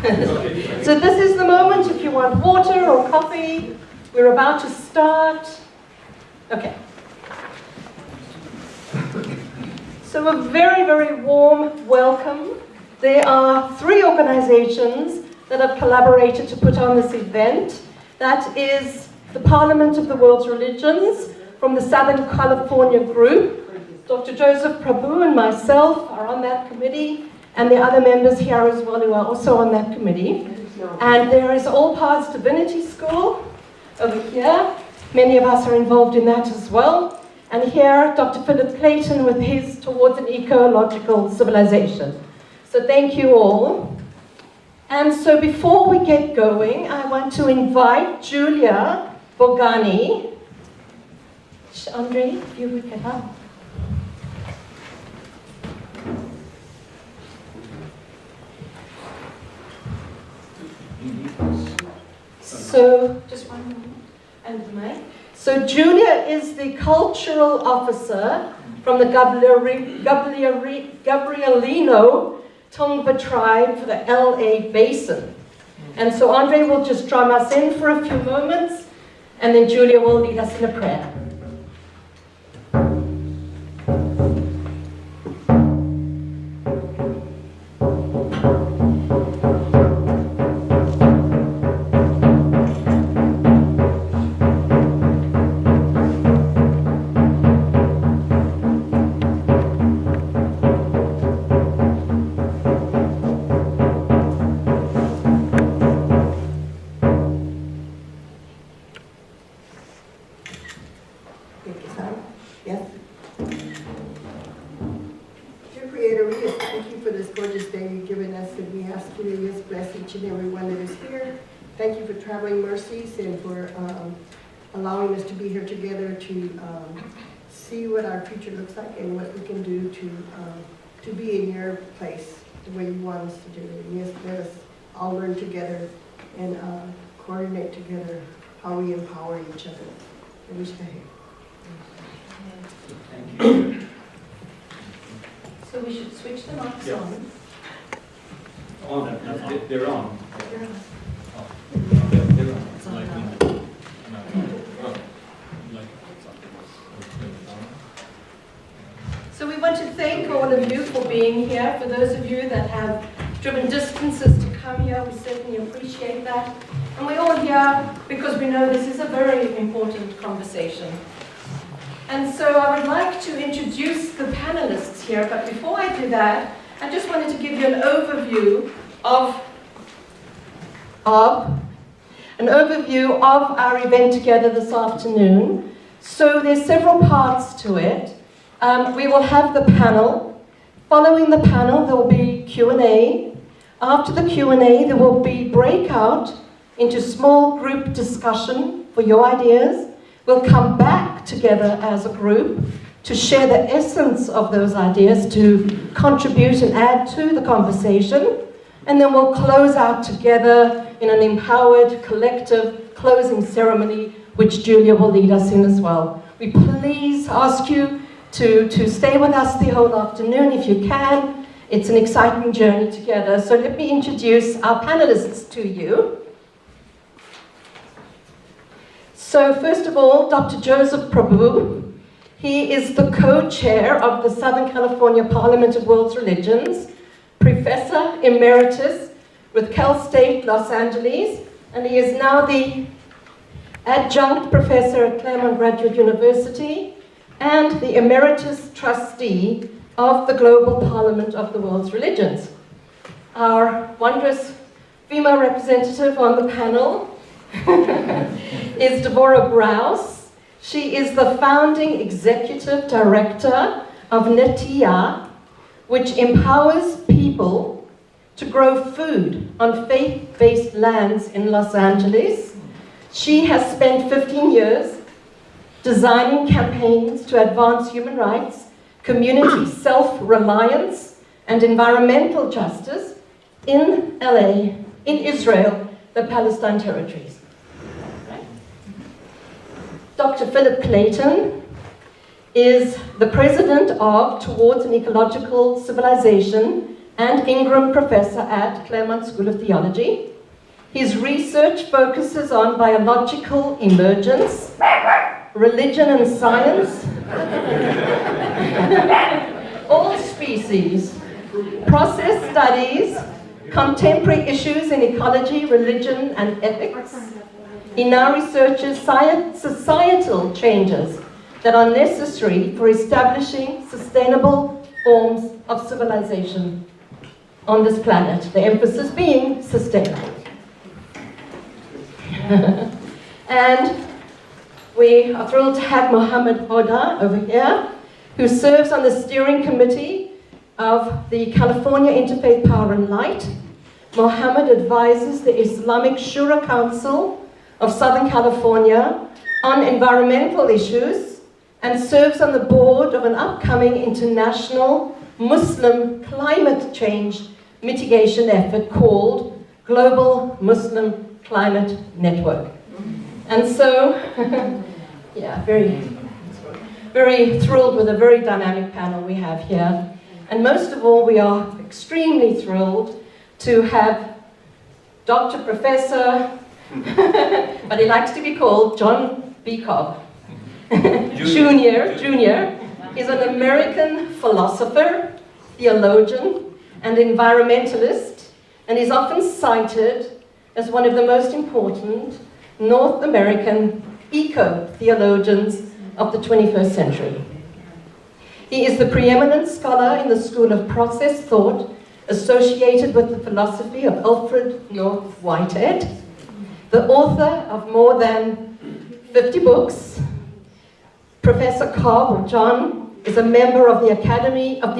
So this is the moment if you want water or coffee. We're about to start. Okay. So a very, very warm welcome. There are 3 organizations that have collaborated to put on this event. That is the Parliament of the World's Religions from the Southern California group. Dr. Joseph Prabhu and myself are on that committee, and the other members here as well who are also on that committee. And there is All Paths Divinity School over here. Many of us are involved in that as well. And here, Dr. Philip Clayton with his Towards an Ecological Civilization. So thank you all. And so before we get going, I want to invite Julia Bogani. Andre, if you would get up. So, just one moment, and the mic. So Julia is the cultural officer from the Gabrielino Tongva tribe for the LA Basin. And so Andre will just drum us in for a few moments, and then Julia will lead us in a prayer. Traveling mercies and for allowing us to be here together to see what our future looks like and what we can do to be in your place the way you want us to do it. And yes, let us all learn together and coordinate together how we empower each other. I wish I Thank you. So we should switch the mics on. They're on. They're on. So we want to thank all of you for being here. For those of you that have driven distances to come here, we certainly appreciate that. And we're all here because we know this is a very important conversation. And so I would like to introduce the panelists here, but before I do that, I just wanted to give you an overview of our event together this afternoon. So there's several parts to it. We will have the panel. Following the panel, there will be Q&A. After the Q&A, there will be breakout into small group discussion for your ideas. We'll come back together as a group to share the essence of those ideas, to contribute and add to the conversation. And then we'll close out together in an empowered, collective closing ceremony, which Julia will lead us in as well. We please ask you to stay with us the whole afternoon if you can. It's an exciting journey together. So let me introduce our panelists to you. So first of all, Dr. Joseph Prabhu. He is the co-chair of the Southern California Parliament of World's Religions, Professor Emeritus with Cal State Los Angeles, and he is now the Adjunct Professor at Claremont Graduate University and the Emeritus Trustee of the Global Parliament of the World's Religions. Our wondrous female representative on the panel is Devorah Brous. She is the founding Executive Director of Netiya, which empowers people to grow food on faith-based lands in Los Angeles. She has spent 15 years designing campaigns to advance human rights, community self-reliance, and environmental justice in LA, in Israel, the Palestinian Territories. Right? Dr. Philip Clayton is the president of Towards an Ecological Civilization and Ingraham Professor at Claremont School of Theology. His research focuses on biological emergence, religion and science, all species, process studies, contemporary issues in ecology, religion, and ethics. He now researches societal changes that are necessary for establishing sustainable forms of civilization on this planet, the emphasis being sustainable. And we are thrilled to have Mohammed Hoda over here, who serves on the steering committee of the California Interfaith Power and Light. Mohammed advises the Islamic Shura Council of Southern California on environmental issues and serves on the board of an upcoming international Muslim climate change mitigation effort called Global Muslim Climate Network. And so, yeah, very thrilled with a very dynamic panel we have here. And most of all, we are extremely thrilled to have Dr. Professor, but he likes to be called John B. Cobb, Junior. He's an American philosopher, theologian, and environmentalist, and he's often cited as one of the most important North American eco-theologians of the 21st century. He is the preeminent scholar in the School of Process Thought associated with the philosophy of Alfred North Whitehead, the author of more than 50 books. Professor Cobb, or John, is a member of the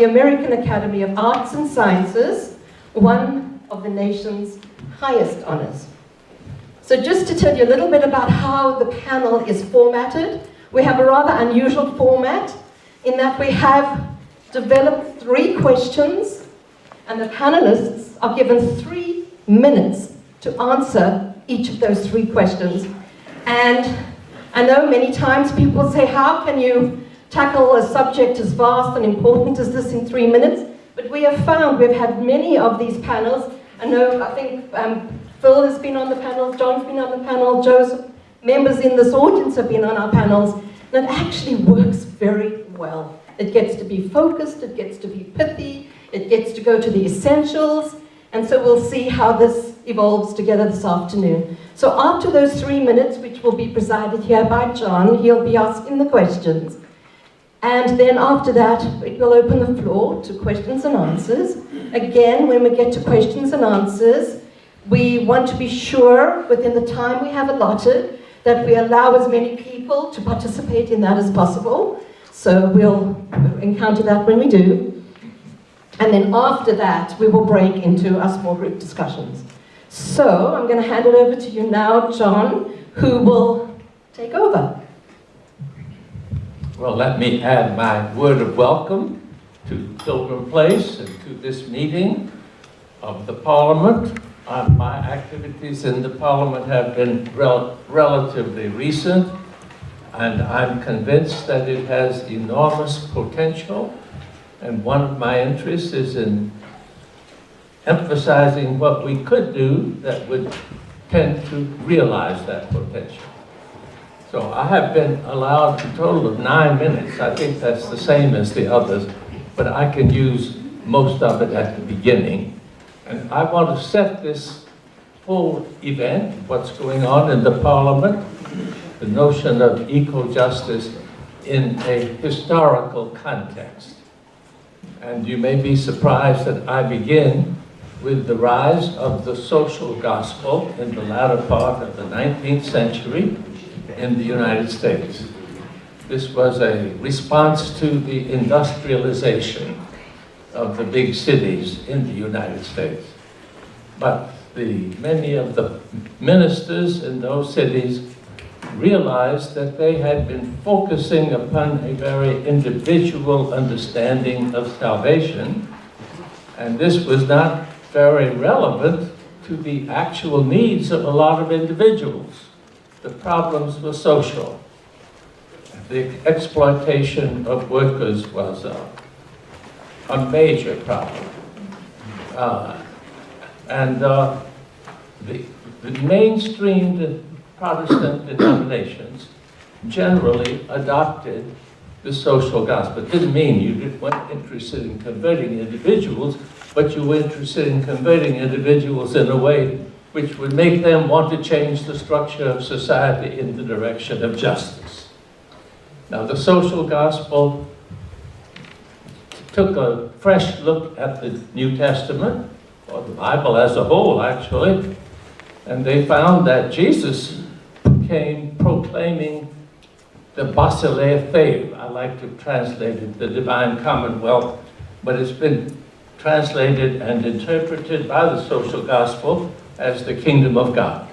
American Academy of Arts and Sciences, one of the nation's highest honors. So just to tell you a little bit about how the panel is formatted, we have a rather unusual format in that we have developed 3 questions, and the panelists are given 3 minutes to answer each of those 3 questions. And I know many times people say, how can you tackle a subject as vast and important as this in 3 minutes? But we have found, we've had many of these panels. I think Phil has been on the panel, John's been on the panel, Joseph, members in this audience have been on our panels, and it actually works very well. It gets to be focused, it gets to be pithy, it gets to go to the essentials, and so we'll see how this evolves together this afternoon. So after those 3 minutes, which will be presided here by John, he'll be asking the questions. And then after that, it will open the floor to questions and answers. Again, when we get to questions and answers, we want to be sure, within the time we have allotted, that we allow as many people to participate in that as possible. So we'll encounter that when we do. And then after that, we will break into our small group discussions. So I'm going to hand it over to you now, John, who will take over. Well, let me add my word of welcome to Pilgrim Place and to this meeting of the Parliament. My activities in the Parliament have been relatively recent, and I'm convinced that it has enormous potential. And one of my interests is in emphasizing what we could do that would tend to realize that potential. So I have been allowed a total of 9 minutes. I think that's the same as the others, but I can use most of it at the beginning. And I want to set this whole event, what's going on in the Parliament, the notion of eco-justice, in a historical context. And you may be surprised that I begin with the rise of the social gospel in the latter part of the 19th century in the United States. This was a response to the industrialization of the big cities in the United States. But many of the ministers in those cities realized that they had been focusing upon a very individual understanding of salvation, and this was not very relevant to the actual needs of a lot of individuals. The problems were social. The exploitation of workers was a major problem. The mainstreamed Protestant denominations generally adopted the social gospel. It didn't mean you weren't interested in converting individuals, but you were interested in converting individuals in a way which would make them want to change the structure of society in the direction of justice. Now, the social gospel took a fresh look at the New Testament, or the Bible as a whole, actually, and they found that Jesus came proclaiming the Basileia Theou. I like to translate it, the divine commonwealth, but it's been translated and interpreted by the social gospel as the kingdom of God.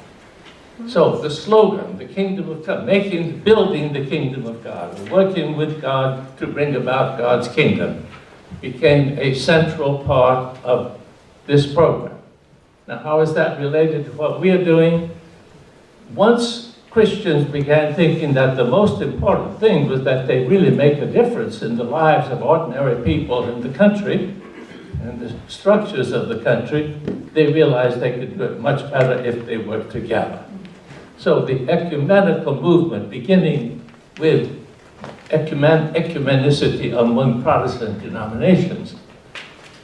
So the slogan, the kingdom of God, building the kingdom of God, working with God to bring about God's kingdom, became a central part of this program. Now, how is that related to what we are doing? Once Christians began thinking that the most important thing was that they really make a difference in the lives of ordinary people in the country and the structures of the country, they realized they could do it much better if they worked together. So the ecumenical movement, beginning with ecumenicity among Protestant denominations,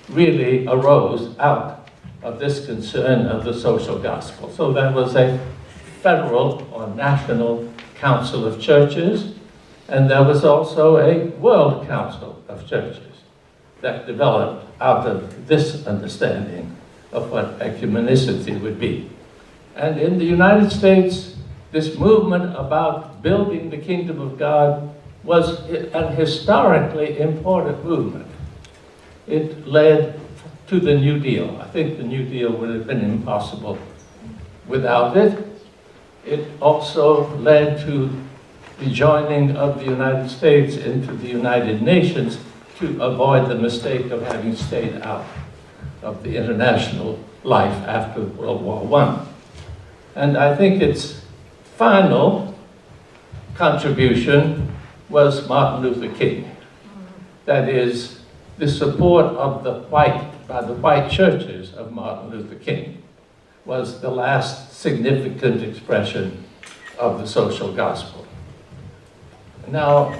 really arose out of this concern of the social gospel. So that was a federal or national council of churches, and there was also a world council of churches that developed out of this understanding of what ecumenicity would be. And in the United States, this movement about building the kingdom of God was an historically important movement. It led to the New Deal. I think the New Deal would have been impossible without it. It also led to the joining of the United States into the United Nations to avoid the mistake of having stayed out of the international life after World War I. And I think its final contribution was Martin Luther King. That is, the support of by the white churches of Martin Luther King was the last significant expression of the social gospel. Now,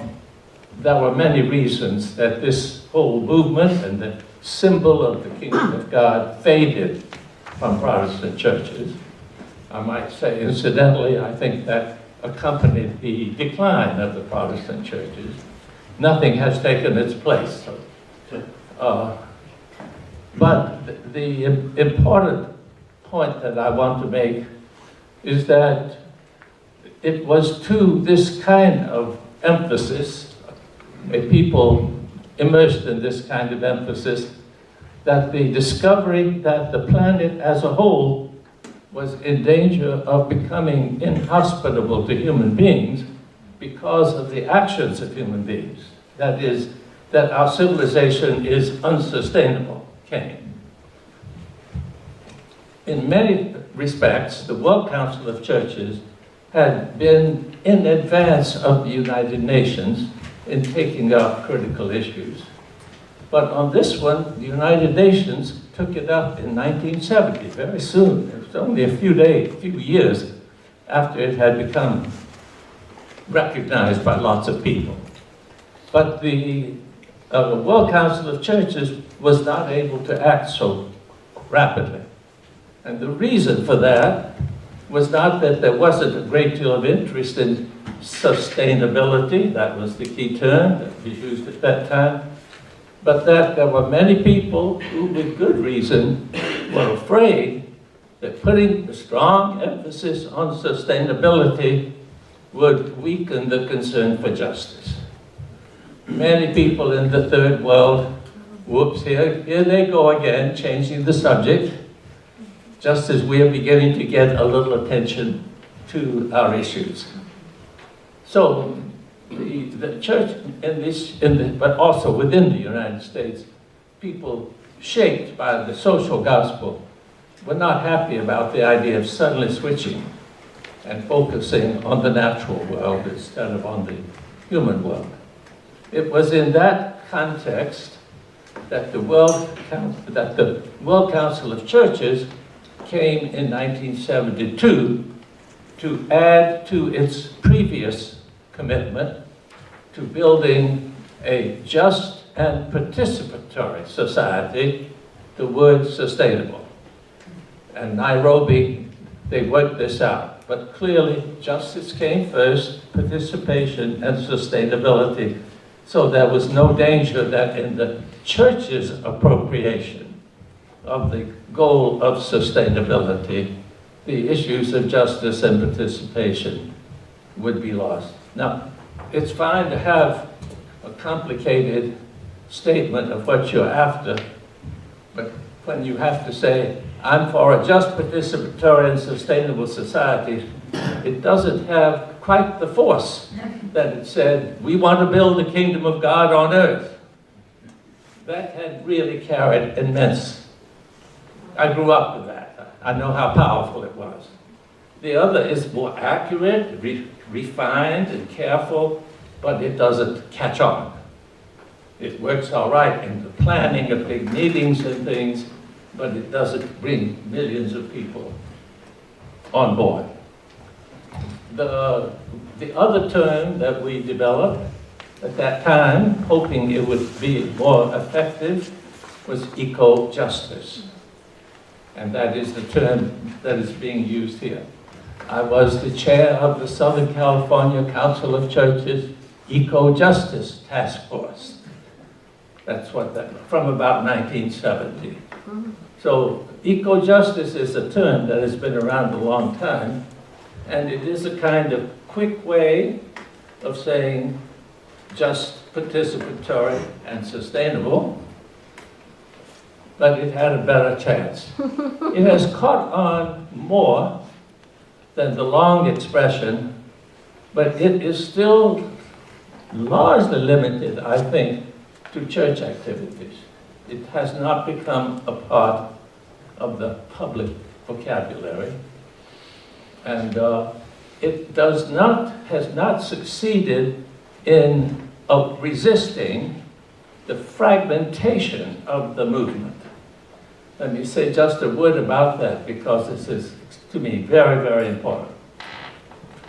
there were many reasons that this whole movement and the symbol of the kingdom of God faded from Protestant churches. I might say, incidentally, I think that accompanied the decline of the Protestant churches. Nothing has taken its place. But the important point that I want to make is that it was to this kind of emphasis, people immersed in this kind of emphasis, that the discovery that the planet as a whole was in danger of becoming inhospitable to human beings because of the actions of human beings. That is, that our civilization is unsustainable, came. In many respects, the World Council of Churches had been in advance of the United Nations in taking up critical issues. But on this one, the United Nations took it up in 1970, very soon. It was only a few years after it had become recognized by lots of people. But the World Council of Churches was not able to act so rapidly. And the reason for that was not that there wasn't a great deal of interest in sustainability, that was the key term that was used at that time, but that there were many people who, with good reason, were afraid that putting a strong emphasis on sustainability would weaken the concern for justice. Many people in the third world, whoops, here they go again, changing the subject, just as we are beginning to get a little attention to our issues. So the church, but also within the United States, people shaped by the social gospel were not happy about the idea of suddenly switching and focusing on the natural world instead of on the human world. It was in that context that the World Council of Churches came in 1972 to add to its previous commitment to building a just and participatory society, the word sustainable. And Nairobi, they worked this out. But clearly, justice came first, participation and sustainability. So there was no danger that in the church's appropriation of the goal of sustainability, the issues of justice and participation would be lost. Now, it's fine to have a complicated statement of what you're after, but when you have to say, I'm for a just, participatory, and sustainable society, it doesn't have quite the force that it said, we want to build the kingdom of God on earth. That had really carried immense. I grew up with that. I know how powerful it was. The other is more accurate, refined and careful, but it doesn't catch on. It works all right in the planning of big meetings and things, but it doesn't bring millions of people on board. The other term that we developed at that time, hoping it would be more effective, was Ecojustice. And that is the term that is being used here. I was the chair of the Southern California Council of Churches Ecojustice Task Force. That's what that, from about 1970. So ecojustice is a term that has been around a long time, and it is a kind of quick way of saying just, participatory, and sustainable, but it had a better chance. It has caught on more than the long expression, but it is still largely limited, I think, to church activities. It has not become a part of the public vocabulary, and it has not succeeded in resisting the fragmentation of the movement. Let me say just a word about that, because this is, to me, very, very important.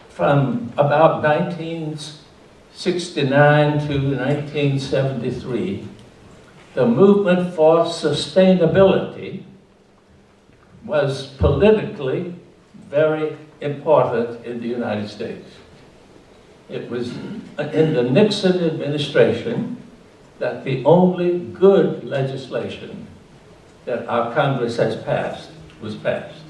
From about 1969 to 1973, the movement for sustainability was politically very important in the United States. It was in the Nixon administration that the only good legislation that our Congress has passed was passed.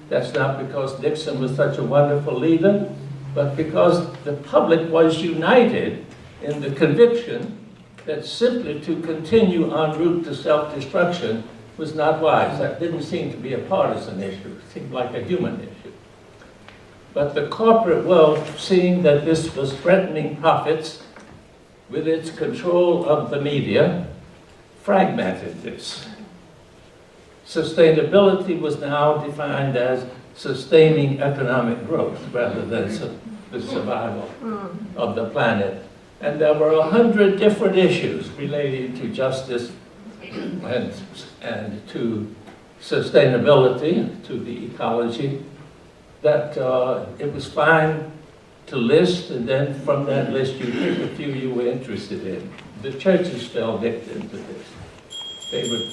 That's not because Nixon was such a wonderful leader, but because the public was united in the conviction that simply to continue en route to self-destruction was not wise. That didn't seem to be a partisan issue. It seemed like a human issue. But the corporate world, seeing that this was threatening profits with its control of the media, fragmented this. Sustainability was now defined as sustaining economic growth rather than the survival of the planet. And there were 100 different issues relating to justice and to sustainability, to the ecology, that it was fine to list, and then from that list you pick a few you were interested in. The churches fell victim to this. They would,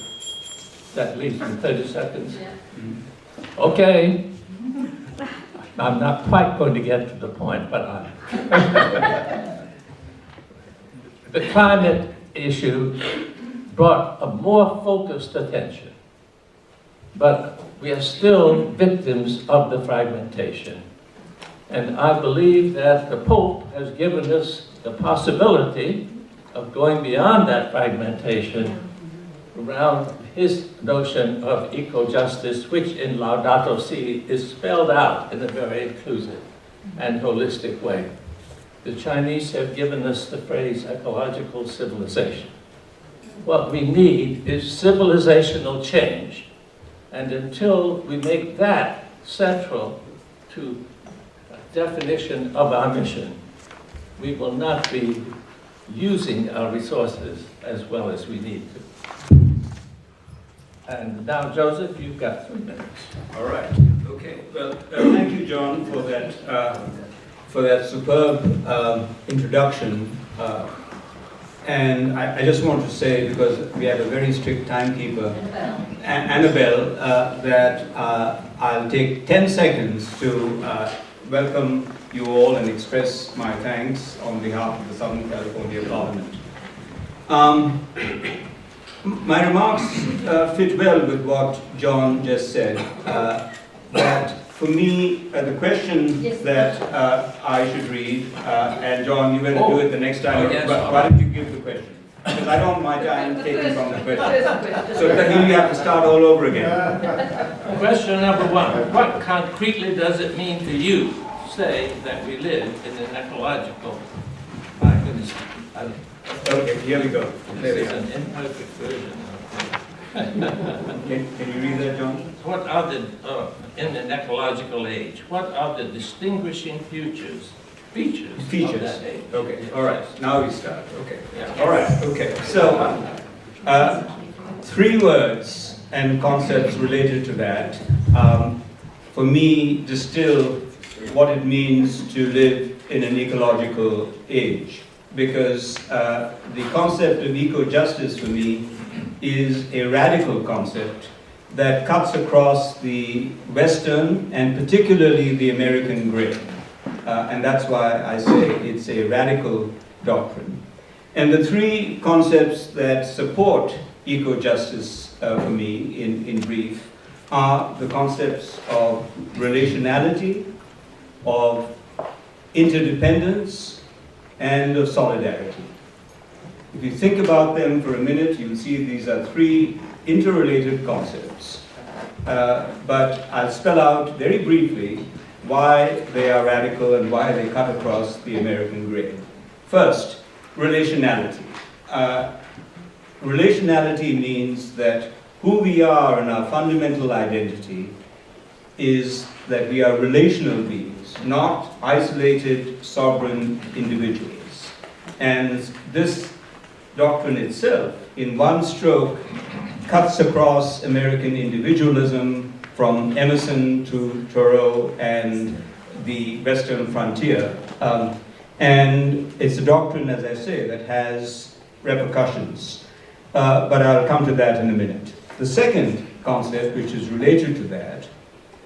that leaves me 30 seconds. Yeah. Okay. I'm not quite going to get to the point, but the climate issue brought a more focused attention, but we are still victims of the fragmentation. And I believe that the Pope has given us the possibility of going beyond that fragmentation around his notion of eco-justice, which in Laudato Si is spelled out in a very inclusive and holistic way. The Chinese have given us the phrase ecological civilization. What we need is civilizational change. And until we make that central to a definition of our mission, we will not be using our resources as well as we need to. And now, Joseph, you've got 3 minutes. All right. Okay. Well, thank you, John, for that superb introduction. And I just want to say, because we have a very strict timekeeper, Annabelle, that I'll take 10 seconds to welcome you all and express my thanks on behalf of the Southern California Parliament. My remarks fit well with what John just said, that for me, the question that I should read, and John, you better do it the next time, but why don't you give the question? Because I don't want my time taken from the question. So then you have to start all over again. Question number 1. What concretely does it mean to you to say that we live in an ecological... My goodness. Okay, here we go. This is an imperfect version. Can you read that, John? What are the, in an ecological age, what are the distinguishing features of that age? Okay, Yes. all right, now we start. Okay, Yeah. all right, okay. So, 3 words and concepts related to that, for me, distill what it means to live in an ecological age. Because the concept of eco-justice for me is a radical concept that cuts across the Western and particularly the American gray. And that's why I say it's a radical doctrine. And the 3 concepts that support eco-justice for me, in brief, are the concepts of relationality, of interdependence, and of solidarity. If you think about them for a minute, you'll see these are 3 interrelated concepts. But I'll spell out very briefly why they are radical and why they cut across the American gray. First, relationality. Relationality means that who we are and our fundamental identity is that we are relational beings, not isolated, sovereign individuals. And this doctrine itself, in one stroke, cuts across American individualism from Emerson to Thoreau and the Western frontier. And it's a doctrine, as I say, that has repercussions. But I'll come to that in a minute. The second concept, which is related to that,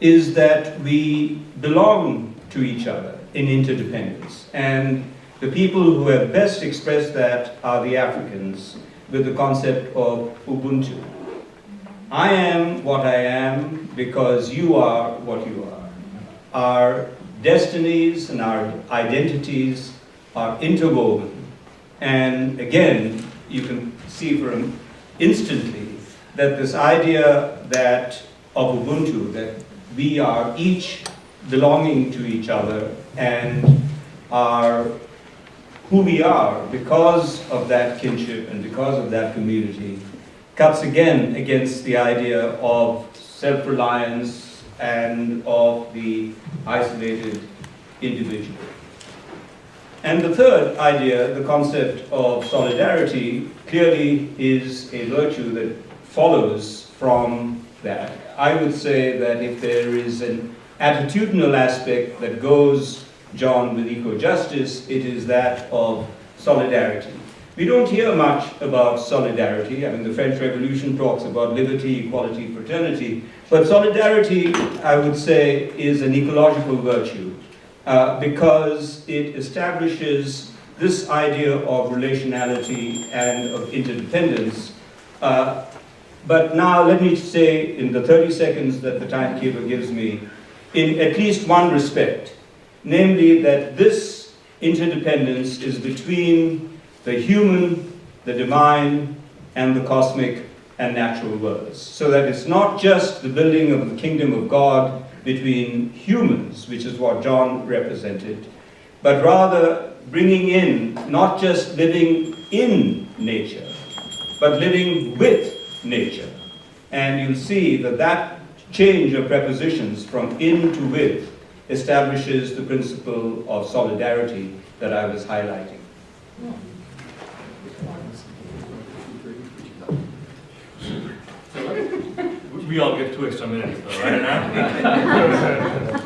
is that we belong to each other in interdependence. And the people who have best expressed that are the Africans with the concept of Ubuntu. I am what I am because you are what you are. Our destinies and our identities are interwoven. And again, you can see instantly that this idea of Ubuntu, that we are each belonging to each other and are who we are because of that kinship and because of that community, cuts again against the idea of self-reliance and of the isolated individual. And the third idea, the concept of solidarity, clearly is a virtue that follows from that. I would say that if there is an attitudinal aspect that goes, John, with eco-justice, it is that of solidarity. We don't hear much about solidarity. I mean, the French Revolution talks about liberty, equality, fraternity. But solidarity, I would say, is an ecological virtue because it establishes this idea of relationality and of interdependence. But now let me say, in the 30 seconds that the timekeeper gives me, in at least one respect, namely that this interdependence is between the human, the divine, and the cosmic and natural worlds. So that it's not just the building of the kingdom of God between humans, which is what John represented, but rather bringing in not just living in nature, but living with nature. And you'll see that that change of prepositions from in to with establishes the principle of solidarity that I was highlighting. We all get 2 extra minutes though, right now?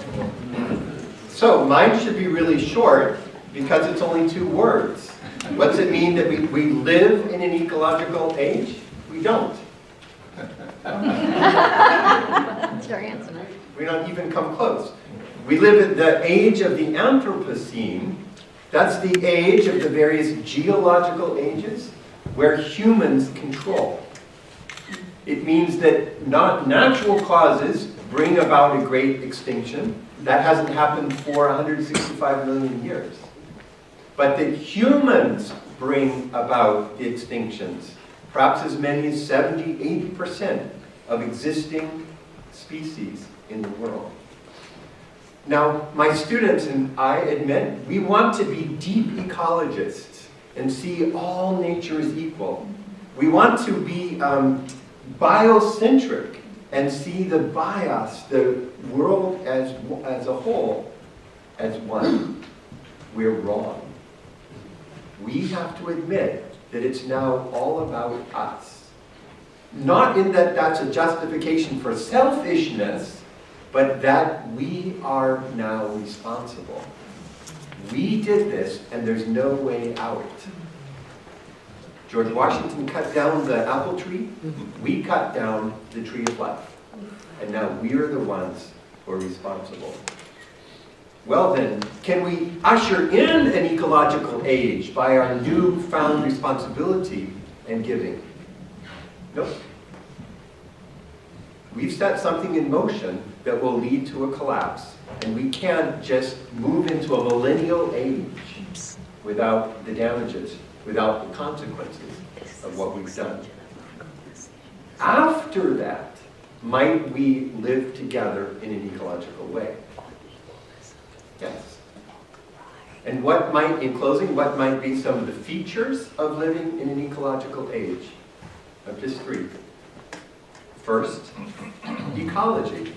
So mine should be really short because it's only 2 words. What does it mean that we live in an ecological age? We don't. That's your answer. We don't even come close. We live at the age of the Anthropocene. That's the age of the various geological ages where humans control. It means that not natural causes bring about a great extinction. That hasn't happened for 165 million years. But that humans bring about the extinctions. Perhaps as many as 70–80% of existing species in the world. Now, my students and I admit, we want to be deep ecologists and see all nature as equal. We want to be biocentric and see the bios, the world as a whole, as one. We're wrong. We have to admit that it's now all about us. Not in that that's a justification for selfishness, but that we are now responsible. We did this, and there's no way out. George Washington cut down the apple tree. We cut down the tree of life. And now we're the ones who are responsible. Well then, can we usher in an ecological age by our newfound responsibility and giving? Nope. We've set something in motion that will lead to a collapse. And we can't just move into a millennial age without the damages, without the consequences of what we've done. After that, might we live together in an ecological way? Yes. And what might, in closing, what might be some of the features of living in an ecological age? Just 3. First, ecology.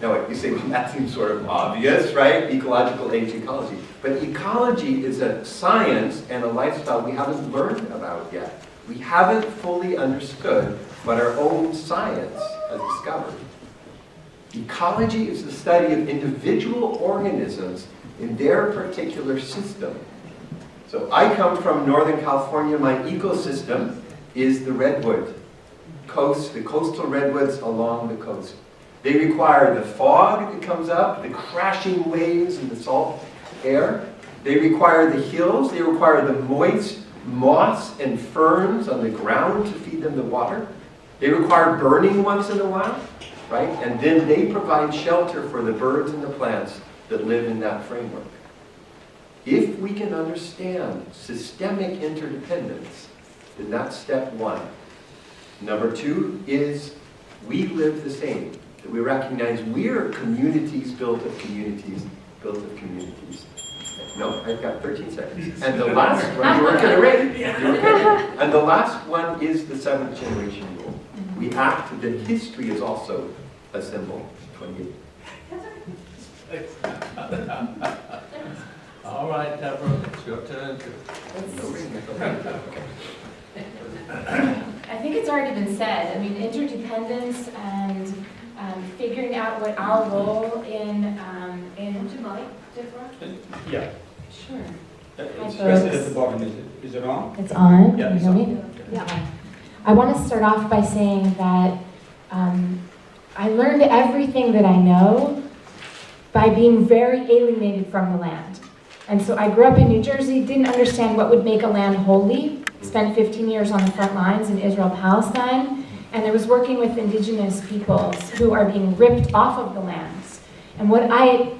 Now, you say, that seems sort of obvious, right? Ecological age ecology. But ecology is a science and a lifestyle we haven't learned about yet. We haven't fully understood what our own science has discovered. Ecology is the study of individual organisms in their particular system. So I come from Northern California. My ecosystem is the redwood coast, the coastal redwoods along the coast. They require the fog that comes up, the crashing waves and the salt air. They require the hills. They require the moist moss and ferns on the ground to feed them the water. They require burning once in a while, right? And then they provide shelter for the birds and the plants that live in that framework. If we can understand systemic interdependence, then that's step 1. Number 2 is we live the same. That we recognize we're communities built of communities, built of communities. No, I've got 13 seconds. And the last one, you weren't gonna read. And the last one is the 7th generation rule. We act that history is also a symbol. 28. All right, Deborah, it's your turn to... I think it's already been said. I mean, interdependence and figuring out what our role in would you like, Deborah? Yeah. Sure. It's rested at the bottom, is it on? It's on. Yeah, Can you hear me? Yeah. I want to start off by saying that I learned everything that I know by being very alienated from the land. And so I grew up in New Jersey, didn't understand what would make a land holy, spent 15 years on the front lines in Israel, Palestine, and I was working with indigenous peoples who are being ripped off of the lands. And what I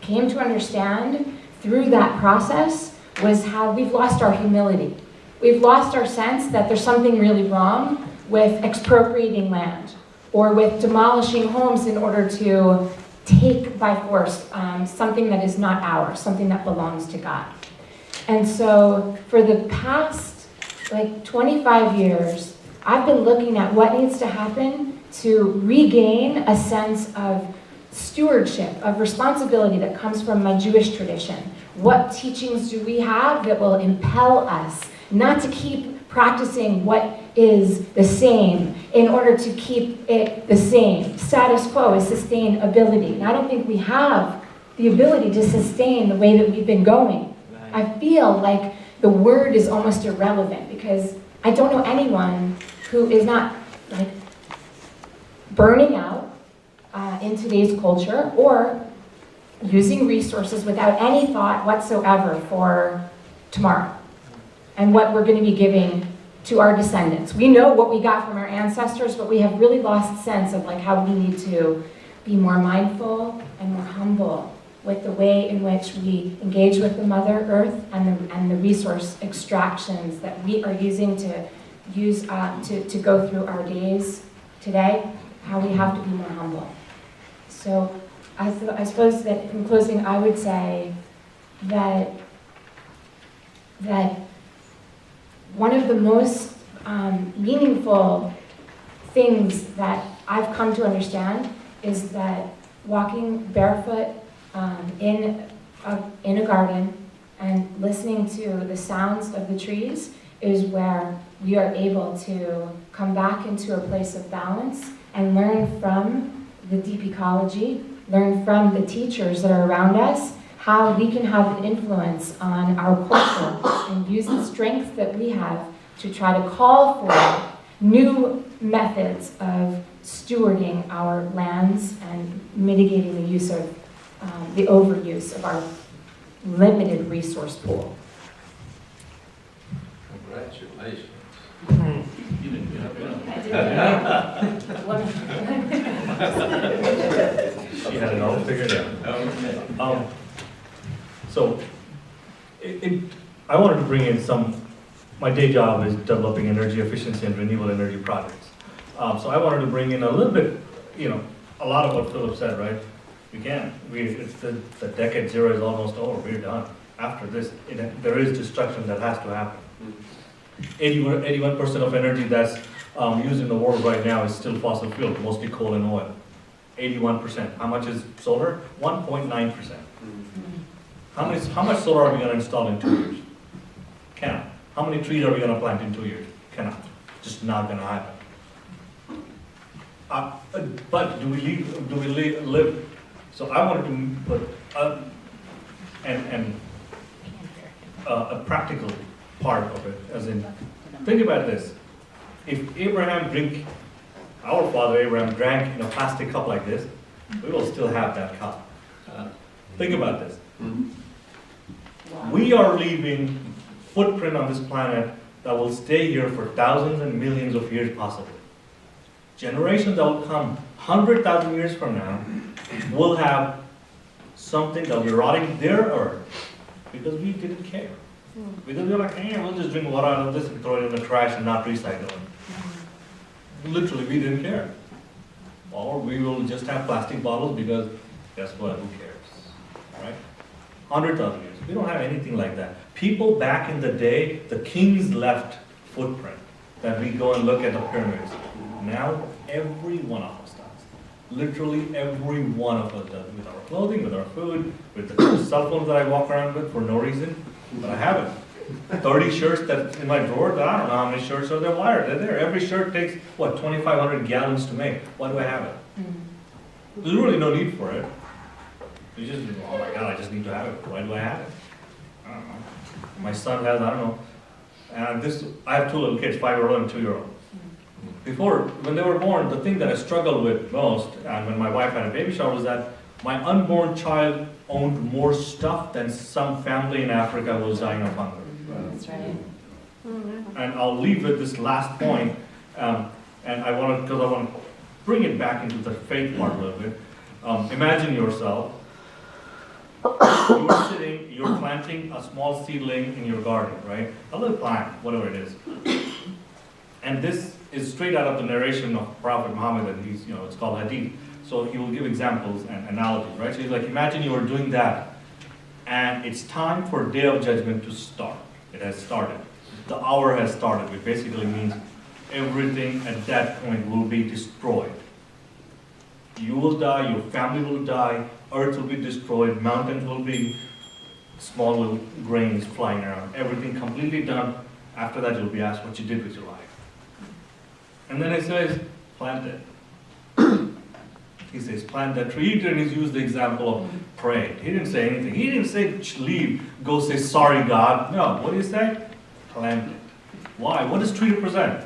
came to understand through that process was how we've lost our humility. We've lost our sense that there's something really wrong with expropriating land or with demolishing homes in order to take by force something that is not ours, something that belongs to God. And so for the past 25 years, I've been looking at what needs to happen to regain a sense of stewardship, of responsibility that comes from my Jewish tradition. What teachings do we have that will impel us not to keep practicing what is the same in order to keep it the same. Status quo is sustainability. And I don't think we have the ability to sustain the way that we've been going. I feel like the word is almost irrelevant because I don't know anyone who is not like burning out in today's culture or using resources without any thought whatsoever for tomorrow and what we're going to be giving to our descendants. We know what we got from our ancestors, but we have really lost sense of like how we need to be more mindful and more humble with the way in which we engage with the Mother Earth and the resource extractions that we are using to go through our days today, how we have to be more humble. So I suppose that in closing, I would say that one of the most meaningful things that I've come to understand is that walking barefoot in a garden and listening to the sounds of the trees is where we are able to come back into a place of balance and learn from the deep ecology, learn from the teachers that are around us, how we can have an influence on our culture and use the strength that we have to try to call for new methods of stewarding our lands and mitigating the use of the overuse of our limited resource pool. Congratulations. You didn't get She had it all figured out. So, I wanted to bring in my day job is developing energy efficiency and renewable energy projects. So I wanted to bring in a little bit, a lot of what Philip said, right? We can't. It's the decade zero is almost over. We're done. After this, there is destruction that has to happen. 81% of energy that's used in the world right now is still fossil fuel, mostly coal and oil. 81%. How much is solar? 1.9%. How much solar are we going to install in 2 years? Cannot. How many trees are we going to plant in 2 years? Cannot. Just not going to happen. But do we live? So I wanted to put a practical part of it, as in, think about this. If our father Abraham drank in a plastic cup like this, we will still have that cup. Think about this. We are leaving footprint on this planet that will stay here for thousands and millions of years possibly. Generations that will come 100,000 years from now will have something that will be rotting their earth because we didn't care. Because we're like, we'll just drink water out of this and throw it in the trash and not recycle it. Literally, we didn't care. Or we will just have plastic bottles because guess what, who cares, right? 100,000 years, we don't have anything like that. People back in the day, the kings left footprint that we go and look at the pyramids. Now, every one of us does. Literally every one of us does, with our clothing, with our food, with the cell phones that I walk around with for no reason, but I have it. 30 shirts that's in my drawer, I don't know how many shirts are there wired. They're there. Every shirt takes, 2,500 gallons to make. Why do I have it? There's really no need for it. You just, oh my God, I just need to have it. Why do I have it? I don't know. My son has, I don't know. And I have two little kids, 5-year-old and 2-year-old. Before, when they were born, the thing that I struggled with most, and when my wife had a baby shower, was that my unborn child owned more stuff than some family in Africa was dying of hunger. That's right. And I'll leave with this last point, and because I want to bring it back into the faith part a little bit. Imagine yourself, you're planting a small seedling in your garden, right? A little plant, whatever it is. And this is straight out of the narration of Prophet Muhammad, and it's called Hadith. So he will give examples and analogies, right? So he's like, imagine you are doing that, and it's time for Day of Judgment to start. It has started. The hour has started, which basically means everything at that point will be destroyed. You will die, your family will die, earth will be destroyed, mountains will be small little grains flying around, everything completely done. After that, you'll be asked what you did with your life. And then it says, plant it. He says, plant that tree. He didn't use the example of pray. He didn't say anything. He didn't say, leave, go say, sorry, God. No, what did he say? Plant it. Why? What does tree represent?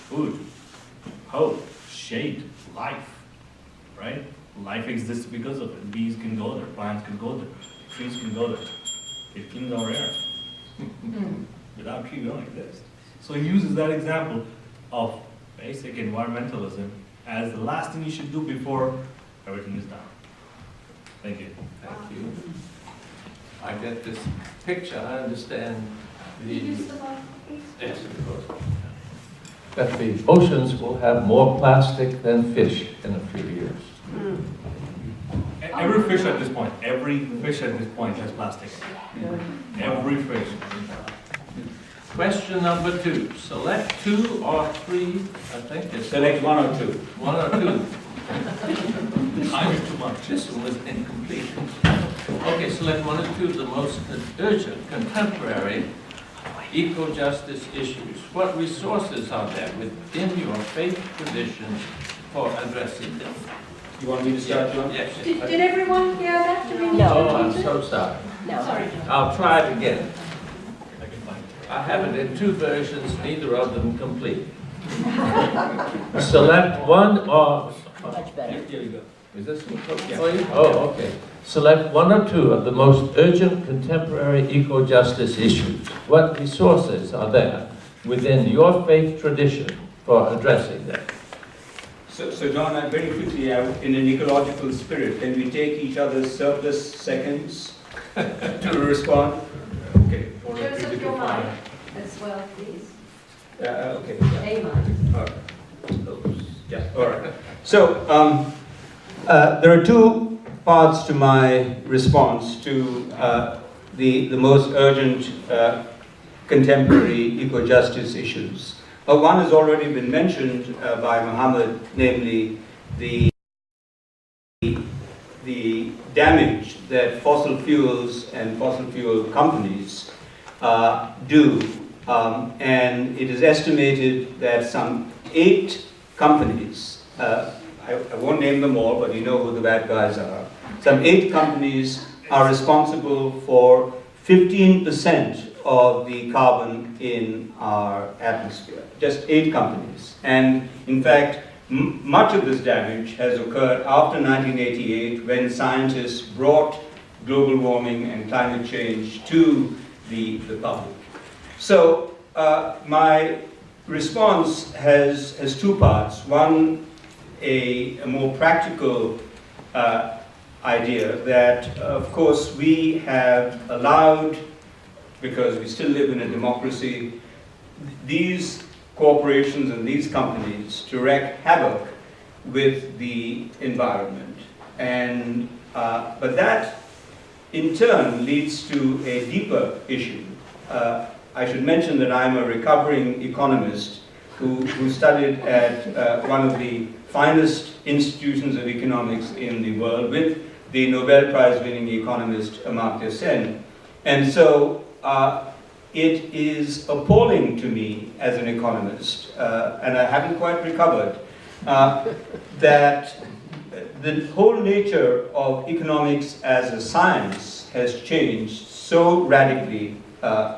Food, hope, shade, life, right? Life exists because of it. Bees can go there, plants can go there, trees can go there. It cleans our air. Without tree, we don't exist. So he uses that example of basic environmentalism as the last thing you should do before everything is done. Thank you. Thank you. I get this picture, I understand yes, of course. That the oceans will have more plastic than fish in a few years. Every fish at this point has plastic. Every fish. Question number 2. Select 2 or 3, I think it's... Select 1 or 2. 1 or 2. Time is too much. This one was incomplete. Okay, select 1 or 2 of the most urgent, contemporary eco-justice issues. What resources are there within your faith traditions for addressing them? You want me to start, John? Yes. Did everyone hear that? Do we need Oh, to I'm repeat it? so sorry. No. Sorry. I'll try it again. I can find it. I have it in 2 versions, neither of them complete. Select 1 or... Much better. Here you go. Is this one complete? Oh, okay. Select 1 or 2 of the most urgent contemporary eco-justice issues. What resources are there within your faith tradition for addressing them? So John, very quickly, in an ecological spirit, can we take each other's surplus seconds to respond? Okay. Joseph, your mic as well, please. Okay. A mic. All right. Oops. Yeah. All right. So there are 2 parts to my response to the most urgent contemporary eco-justice issues. One has already been mentioned by Muhammad, namely the damage that fossil fuels and fossil fuel companies do. And it is estimated that some 8 companies, I won't name them all, but you know who the bad guys are. Some 8 companies are responsible for 15% of the carbon in our atmosphere. Just 8 companies. And in fact, much of this damage has occurred after 1988, when scientists brought global warming and climate change to the public. So my response has 2 parts. One, a more practical idea that, of course, we have allowed, because we still live in a democracy, these corporations and these companies to wreak havoc with the environment. And, but that, in turn, leads to a deeper issue. I should mention that I'm a recovering economist who studied at one of the finest institutions of economics in the world with the Nobel Prize winning economist Amartya Sen. And so it is appalling to me as an economist, and I haven't quite recovered, that the whole nature of economics as a science has changed so radically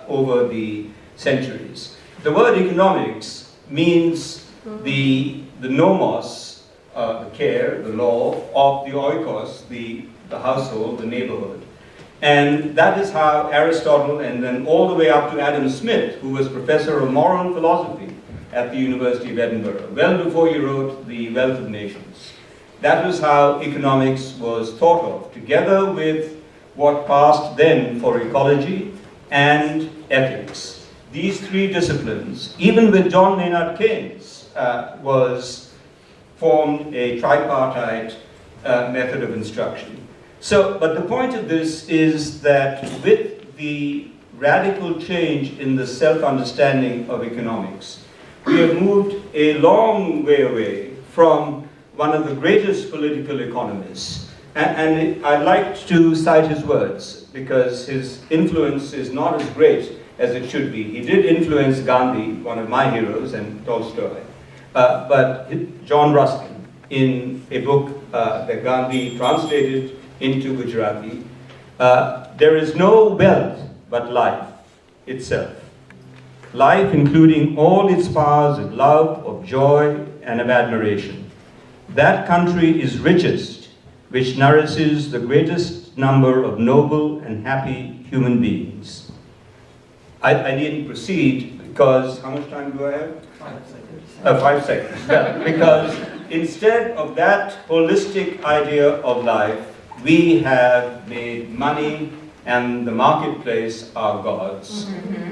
over the centuries. The word economics means the nomos, the care, the law, of the oikos, the household, the neighborhood. And that is how Aristotle, and then all the way up to Adam Smith, who was professor of moral philosophy at the University of Edinburgh, well before he wrote The Wealth of Nations. That was how economics was thought of, together with what passed then for ecology and ethics. These 3 disciplines, even with John Maynard Keynes, was formed a tripartite method of instruction. So, but the point of this is that with the radical change in the self-understanding of economics, we have moved a long way away from one of the greatest political economists. And I'd like to cite his words, because his influence is not as great as it should be. He did influence Gandhi, one of my heroes, and Tolstoy. But John Ruskin, in a book that Gandhi translated into Gujarati, there is no wealth but life itself. Life including all its powers of love, of joy, and of admiration. That country is richest, which nourishes the greatest number of noble and happy human beings. I needn't proceed because, how much time do I have? 5 seconds. 5 seconds. Yeah, because instead of that holistic idea of life, we have made money and the marketplace our gods.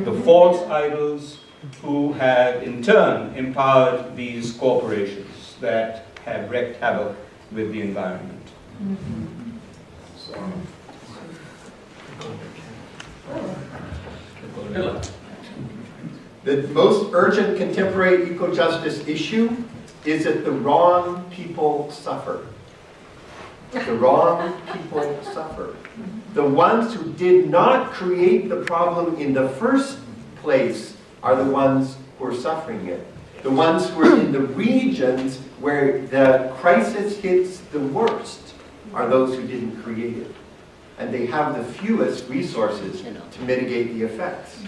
The false idols who have in turn empowered these corporations that have wreaked havoc with the environment. The most urgent contemporary eco-justice issue is that the wrong people suffer. The wrong people suffer. The ones who did not create the problem in the first place are the ones who are suffering it. The ones who are in the regions where the crisis hits the worst are those who didn't create it. And they have the fewest resources to mitigate the effects.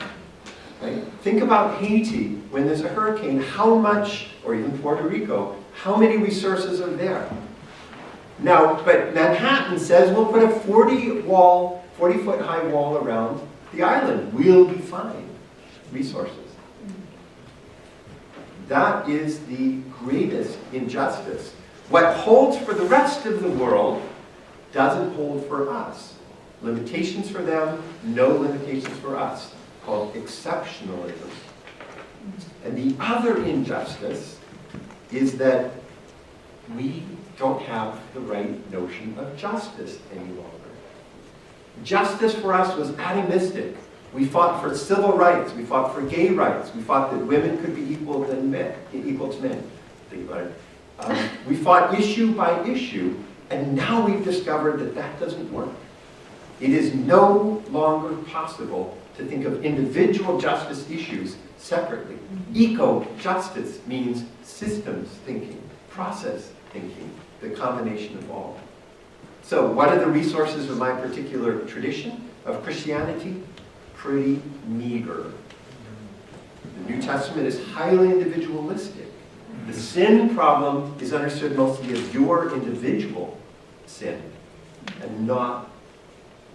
Right? Think about Haiti, when there's a hurricane, how much, or even Puerto Rico, how many resources are there? Now, but Manhattan says we'll put a 40-foot high wall around the island. We'll be fine. Resources. That is the greatest injustice. What holds for the rest of the world doesn't hold for us. Limitations for them, no limitations for us, called exceptionalism. And the other injustice is that we don't have the right notion of justice any longer. Justice for us was atomistic. We fought for civil rights, we fought for gay rights, we fought that women could be equal to men. Think about it. We fought issue by issue, and now we've discovered that that doesn't work. It is no longer possible to think of individual justice issues separately. Eco-justice means systems thinking, process thinking, the combination of all. So what are the resources of my particular tradition of Christianity? Pretty meager. The New Testament is highly individualistic. The sin problem is understood mostly as your individual sin, and not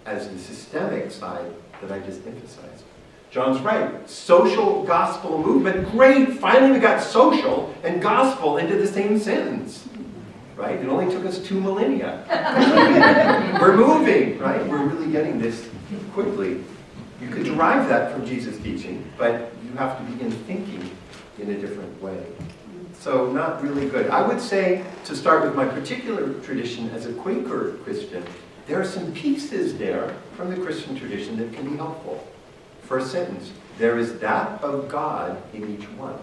as the systemic side that I just emphasized. John's right. Social gospel movement, great! Finally we got social and gospel into the same sentence. Right? It only took us 2 millennia. We're moving, right? We're really getting this quickly. You could derive that from Jesus' teaching, but you have to begin thinking in a different way. So not really good. I would say, to start with my particular tradition as a Quaker Christian, there are some pieces there from the Christian tradition that can be helpful. First sentence, there is that of God in each one.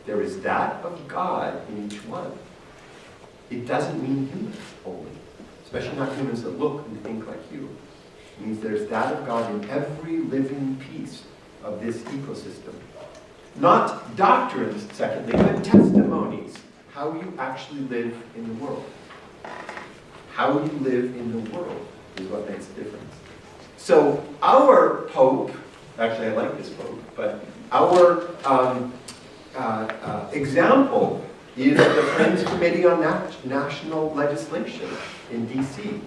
There is that of God in each one. It doesn't mean humans only, especially not humans that look and think like you. It means there's that of God in every living piece of this ecosystem. Not doctrines, secondly, but testimonies. How you actually live in the world. How you live in the world is what makes the difference. So our Pope, actually I like this Pope, but our example is the Friends Committee on National Legislation in DC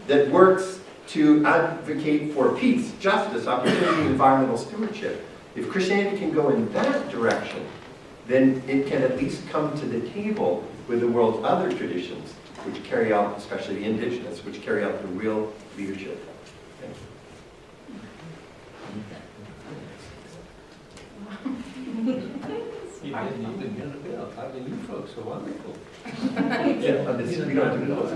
that works to advocate for peace, justice, opportunity, environmental stewardship. If Christianity can go in that direction, then it can at least come to the table with the world's other traditions, which carry out, especially the indigenous, which carry out the real leadership. Thank you. You didn't get a bill. I mean, you folks are wonderful. Yeah, this is, we don't do those.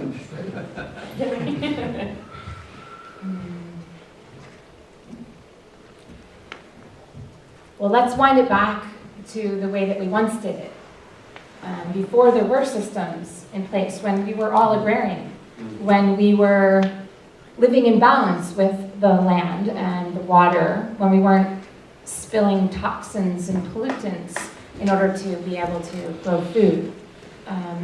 Well, let's wind it back to the way that we once did it. Before there were systems in place, when we were all agrarian, when we were living in balance with the land and the water, when we weren't spilling toxins and pollutants in order to be able to grow food,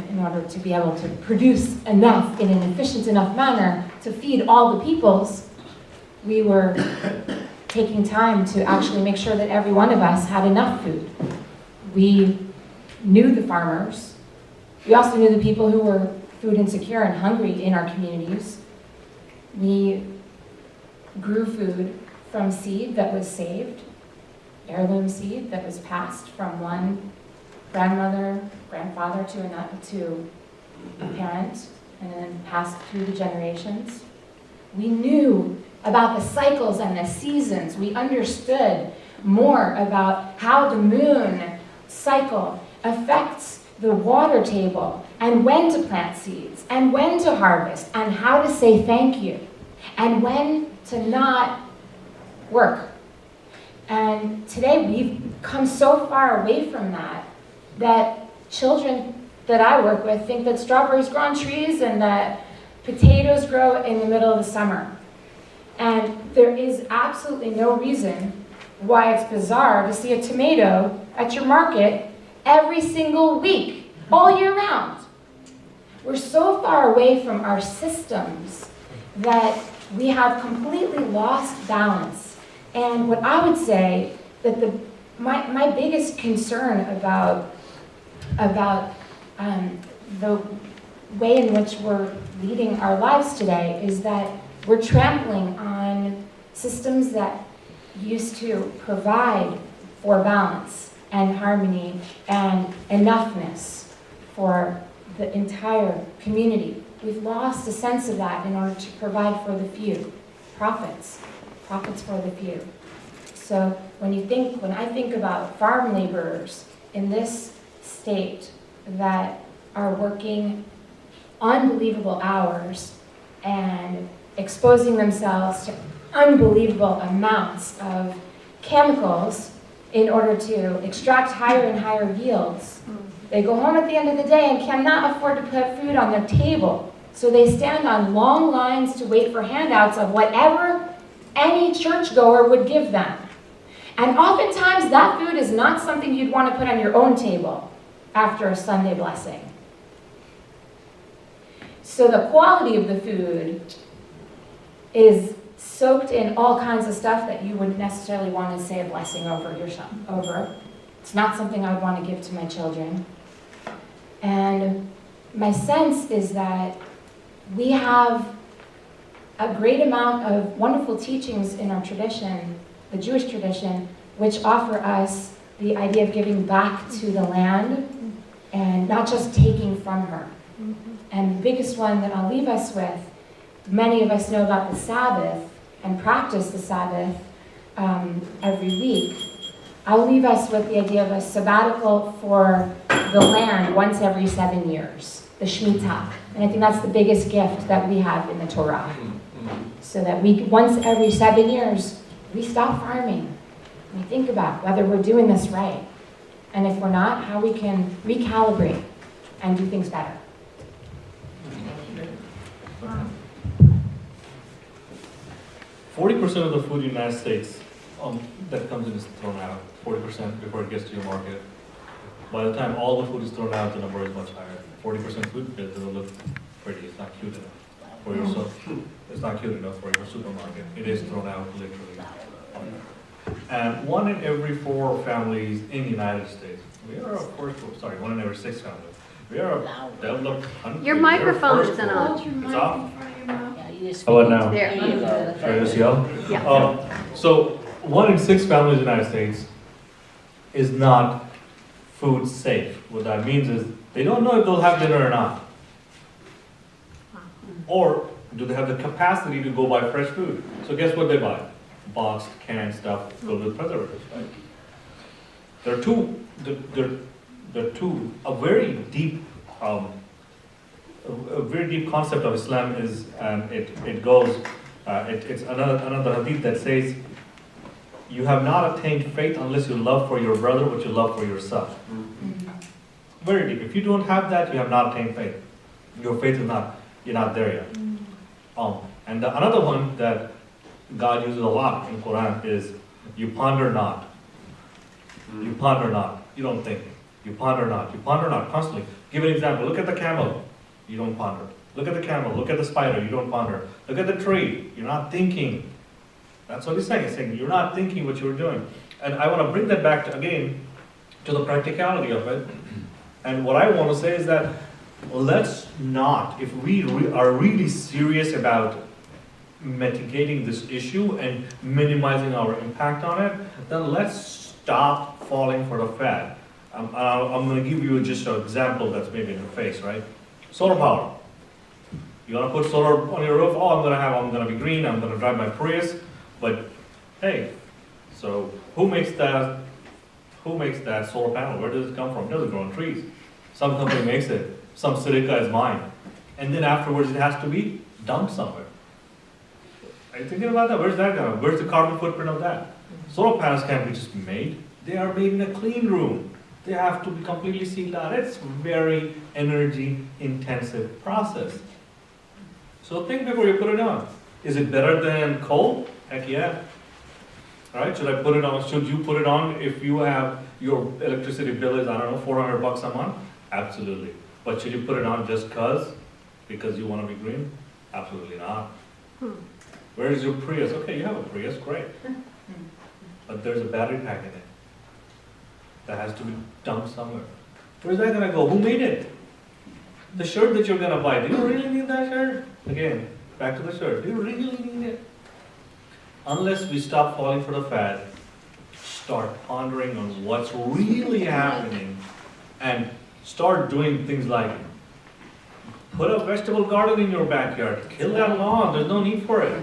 in order to be able to produce enough in an efficient enough manner to feed all the peoples, we were taking time to actually make sure that every one of us had enough food. We knew the farmers. We also knew the people who were food insecure and hungry in our communities. We grew food from seed that was saved, heirloom seed that was passed from one grandmother, grandfather to a parent, and then passed through the generations. We knew about the cycles and the seasons. We understood more about how the moon cycle affects the water table, and when to plant seeds, and when to harvest, and how to say thank you, and when to not work. And today we've come so far away from that, that children that I work with think that strawberries grow on trees and that potatoes grow in the middle of the summer. And there is absolutely no reason why it's bizarre to see a tomato at your market every single week, all year round. We're so far away from our systems that we have completely lost balance. And what I would say that my biggest concern about the way in which we're leading our lives today is that we're trampling on systems that used to provide for balance and harmony and enoughness for the entire community. We've lost a sense of that in order to provide for the few. Profits for the few. So when I think about farm laborers in this state that are working unbelievable hours and exposing themselves to unbelievable amounts of chemicals in order to extract higher and higher yields. They go home at the end of the day and cannot afford to put food on their table. So they stand on long lines to wait for handouts of whatever any churchgoer would give them. And oftentimes that food is not something you'd want to put on your own table after a Sunday blessing. So the quality of the food is soaked in all kinds of stuff that you wouldn't necessarily want to say a blessing over. It's not something I would want to give to my children. And my sense is that we have a great amount of wonderful teachings in our tradition, the Jewish tradition, which offer us the idea of giving back to the land and not just taking from her. And the biggest one that I'll leave us with, many of us know about the Sabbath and practice the Sabbath every week. I'll leave us with the idea of a sabbatical for the land once every 7 years, the Shemitah. And I think that's the biggest gift that we have in the Torah. So that once every 7 years, we stop farming. We think about whether we're doing this right. And if we're not, how we can recalibrate and do things better. 40% of the food in the United States that comes in is thrown out, 40% before it gets to your market. By the time all the food is thrown out, the number is much higher. 40% food doesn't look pretty, it's not cute enough for your it's not cute enough for your supermarket. It is thrown out literally. And 1 in every 4 families in the United States, we are of course, 1 in every 6 families. We are a developed country. Your microphone isn't on. It's off? Yeah, you just How about now? There. Sorry, just yell? Yeah. So 1 in 6 families in the United States is not food safe. What that means is they don't know if they'll have dinner or not. Or do they have the capacity to go buy fresh food? So guess what they buy? Boxed, canned stuff filled with preservatives, right? There are two, a very deep concept of Islam is, and it's another hadith that says, you have not attained faith unless you love for your brother what you love for yourself. Very deep. If you don't have that, you have not attained faith. Your faith is not, you're not there yet. And another one that God uses a lot in Quran is, you ponder not You ponder not. You don't think. You ponder not. You ponder not constantly. Give an example. Look at the camel. You don't ponder. Look at the camel. Look at the spider. You don't ponder. Look at the tree. You're not thinking. That's what he's saying. He's saying you're not thinking what you're doing. And I want to bring that back to, again, to the practicality of it. And what I want to say is that let's not, if we are really serious about mitigating this issue and minimizing our impact on it, then let's stop falling for the fad. I'm going to give you just an example that's maybe in your face, right? Solar power. You want to put solar on your roof? Oh, I'm going to be green. I'm going to drive my Prius. But hey, so who makes that solar panel? Where does it come from? It doesn't grow on trees. Some company makes it. Some silica is mine. And then afterwards it has to be dumped somewhere. Are you thinking about that? Where's that going? Where's the carbon footprint of that? Solar panels can't be just made. They are made in a clean room. They have to be completely sealed out. It's a very energy intensive process. So think before you put it on. Is it better than coal? Heck yeah. Right? Should I put it on? Should you put it on if you have your electricity bill is, I don't know, $400 a month? Absolutely. But should you put it on just because you want to be green? Absolutely not. Where is your Prius? Okay, you have a Prius, great. But there's a battery pack in it that has to be dumped somewhere. Where's that going to go? Who made it? The shirt that you're going to buy, do you really need that shirt? Again, back to the shirt. Do you really need it? Unless we stop falling for the fad, start pondering on what's really happening, and start doing things like put a vegetable garden in your backyard. Kill that lawn. There's no need for it.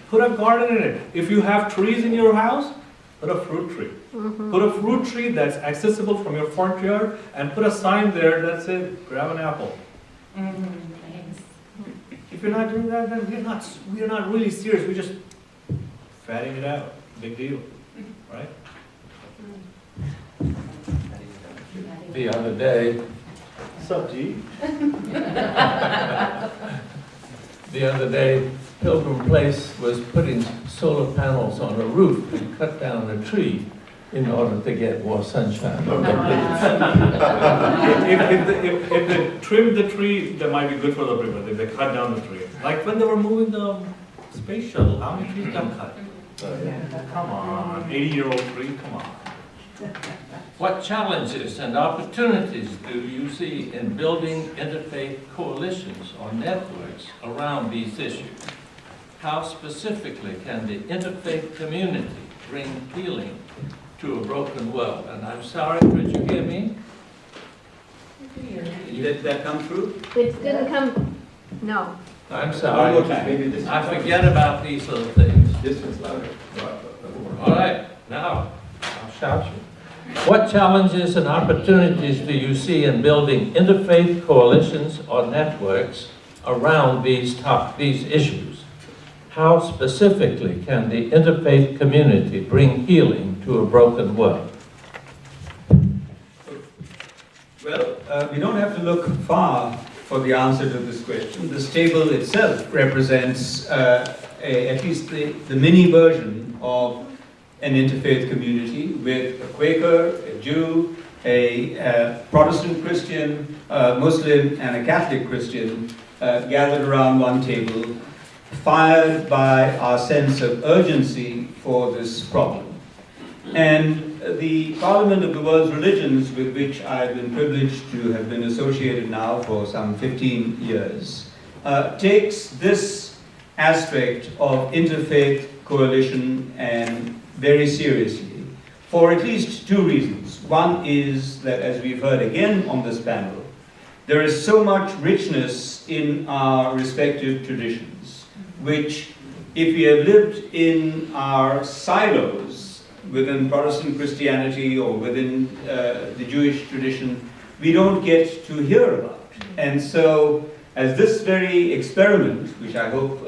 Put a garden in it. If you have trees in your house, put a fruit tree. Put a fruit tree that's accessible from your front yard, and put a sign there that says, grab an apple. If you're not doing that, then we're not really serious. We're just fatting it out. Big deal, right? The other day, What's up, G? The other day, Pilgrim Place was putting solar panels on a roof and cut down a tree in order to get more sunshine. If they trimmed the tree, that might be good for the people. If they cut down the tree, like when they were moving the space shuttle, how many trees got cut? Come on, 80-year-old tree. Come on. What challenges and opportunities do you see in building interfaith coalitions or networks around these issues? How specifically can the interfaith community bring healing to a broken world? And I'm sorry, could you hear me? Did that come through? It didn't come, no. I'm One sorry. more time. Maybe this I forget about these little things. distance louder. All right, now, I'll shout you. What challenges and opportunities do you see in building interfaith coalitions or networks around these issues? How specifically can the interfaith community bring healing to a broken world? Well, we don't have to look far for the answer to this question. This table itself represents at least the mini version of an interfaith community with a Quaker, a Jew, a Protestant Christian, a Muslim, and a Catholic Christian gathered around one table, fired by our sense of urgency for this problem. And the Parliament of the World's Religions, with which I've been privileged to have been associated now for some 15 years, takes this aspect of interfaith coalition and very seriously, for at least two reasons. One is that, as we've heard again on this panel, there is so much richness in our respective traditions, which, if we have lived in our silos within Protestant Christianity or within the Jewish tradition, we don't get to hear about. And so, as this very experiment, which I hope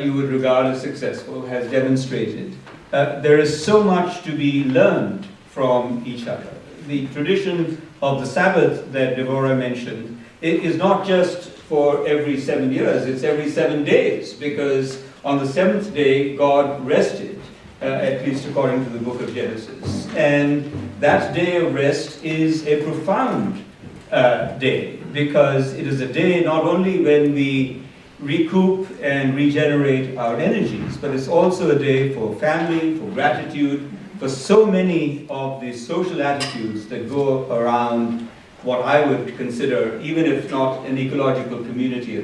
you would regard as successful, has demonstrated, there is so much to be learned from each other. The tradition of the Sabbath that Devorah mentioned, it is not just for every 7 years, it's every 7 days, because on the seventh day God rested, at least according to the book of Genesis. And that day of rest is a profound day, because it is a day not only when we recoup and regenerate our energies, but it's also a day for family, for gratitude, for so many of the social attitudes that go around what I would consider, even if not an ecological community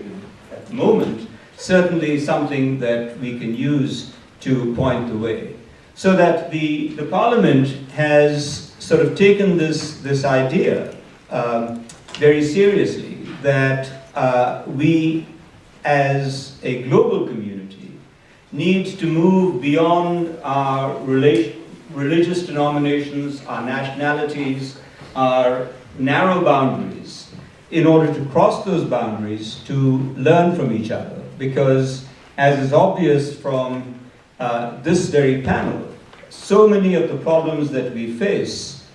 at the moment, certainly something that we can use to point the way. So that the Parliament has sort of taken this idea very seriously, that we as a global community need to move beyond our religious denominations, our nationalities, our narrow boundaries, in order to cross those boundaries to learn from each other. Because, as is obvious from this very panel, so many of the problems that we face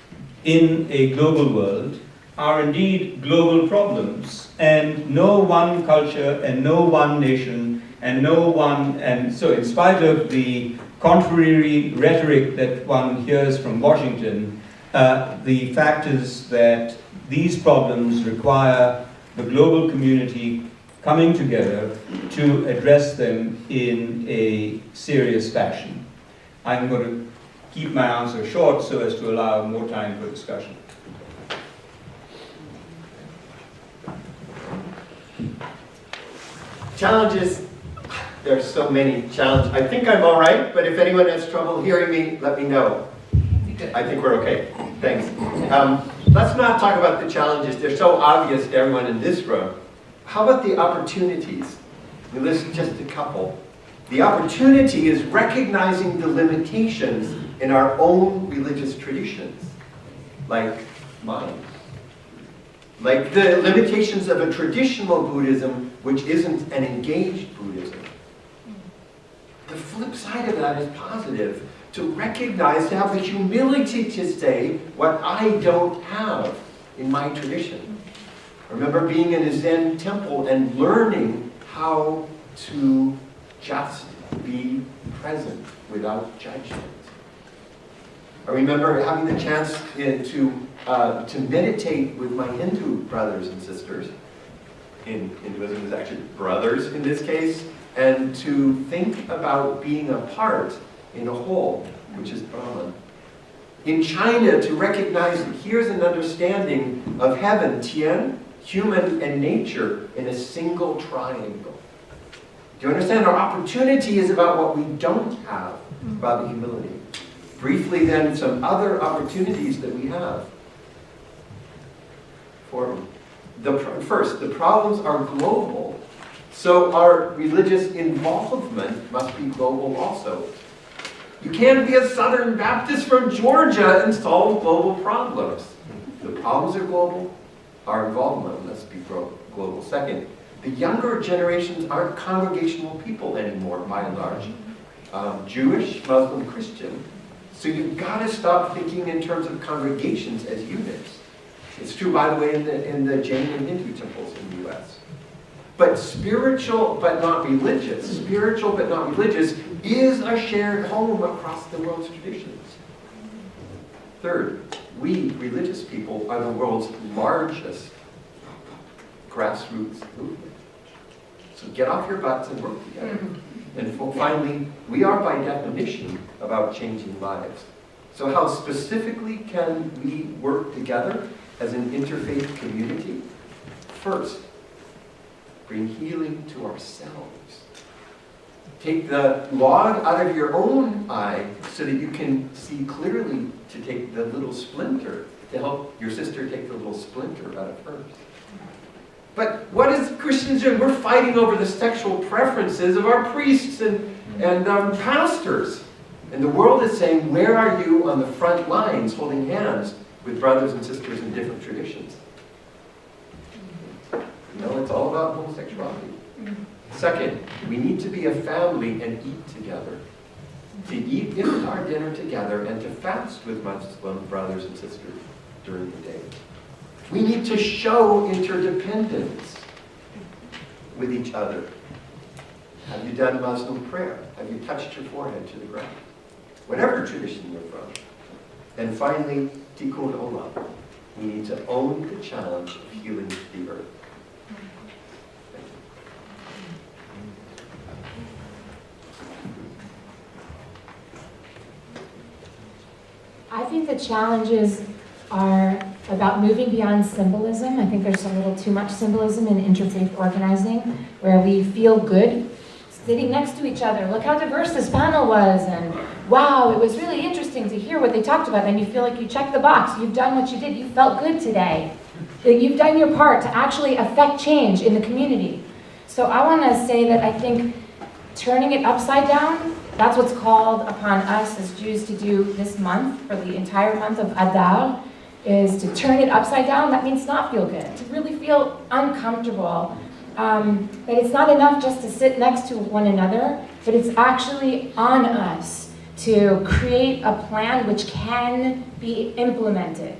in a global world are indeed global problems, and no one culture and no one nation and so in spite of the contrary rhetoric that one hears from Washington, the fact is that these problems require the global community coming together to address them in a serious fashion. I'm going to keep my answer short so as to allow more time for discussion. Challenges. There's so many challenges. I think I'm all right, but if anyone has trouble hearing me, let me know. I think we're okay. Thanks. Let's not talk about the challenges. They're so obvious to everyone in this room. How about the opportunities? We list just a couple. The opportunity is recognizing the limitations in our own religious traditions, like mine. Like the limitations of a traditional Buddhism, which isn't an engaged Buddhism. The flip side of that is positive. To recognize, to have the humility to say what I don't have in my tradition. I remember being in a Zen temple and learning how to just be present without judgment. I remember having the chance to meditate with my Hindu brothers and sisters. In Hinduism, it's actually brothers in this case, and to think about being a part in a whole, which is Brahman. In China, to recognize that here's an understanding of heaven, Tian, human and nature, in a single triangle. Do you understand? Our opportunity is about what we don't have, about the humility. Briefly then, some other opportunities that we have. First, the problems are global, so our religious involvement must be global also. You can't be a Southern Baptist from Georgia and solve global problems. The problems are global, our involvement must be global. Second, the younger generations aren't congregational people anymore, by and large. Jewish, Muslim, Christian. So you've got to stop thinking in terms of congregations as units. It's true, by the way, in the Jain and Hindu temples in the U.S. But spiritual but not religious, is a shared home across the world's traditions. Third, we, religious people, are the world's largest grassroots movement. So get off your butts and work together. And finally, we are by definition about changing lives. So how specifically can we work together as an interfaith community? First, bring healing to ourselves. Take the log out of your own eye so that you can see clearly to take the little splinter, to help your sister take the little splinter out of hers. But what is Christians doing? We're fighting over the sexual preferences of our priests and pastors. And the world is saying, where are you on the front lines holding hands with brothers and sisters in different traditions? No, it's all about homosexuality. Second, we need to be a family and eat together. To eat our dinner together and to fast with Muslim brothers and sisters during the day. We need to show interdependence with each other. Have you done Muslim prayer? Have you touched your forehead to the ground? whatever tradition you're from. And finally, tikkun olam. We need to own the challenge of healing the earth. I think the challenges are about moving beyond symbolism. I think there's a little too much symbolism in interfaith organizing, where we feel good sitting next to each other. Look how diverse this panel was, and wow, it was really interesting to hear what they talked about. And you feel like you checked the box. You've done what you did. You felt good today. You've done your part to actually affect change in the community. So I want to say that I think turning it upside down, that's what's called upon us as Jews to do this month, for the entire month of Adar, is to turn it upside down. That means not feel good, to really feel uncomfortable. That it's not enough just to sit next to one another, but it's actually on us to create a plan which can be implemented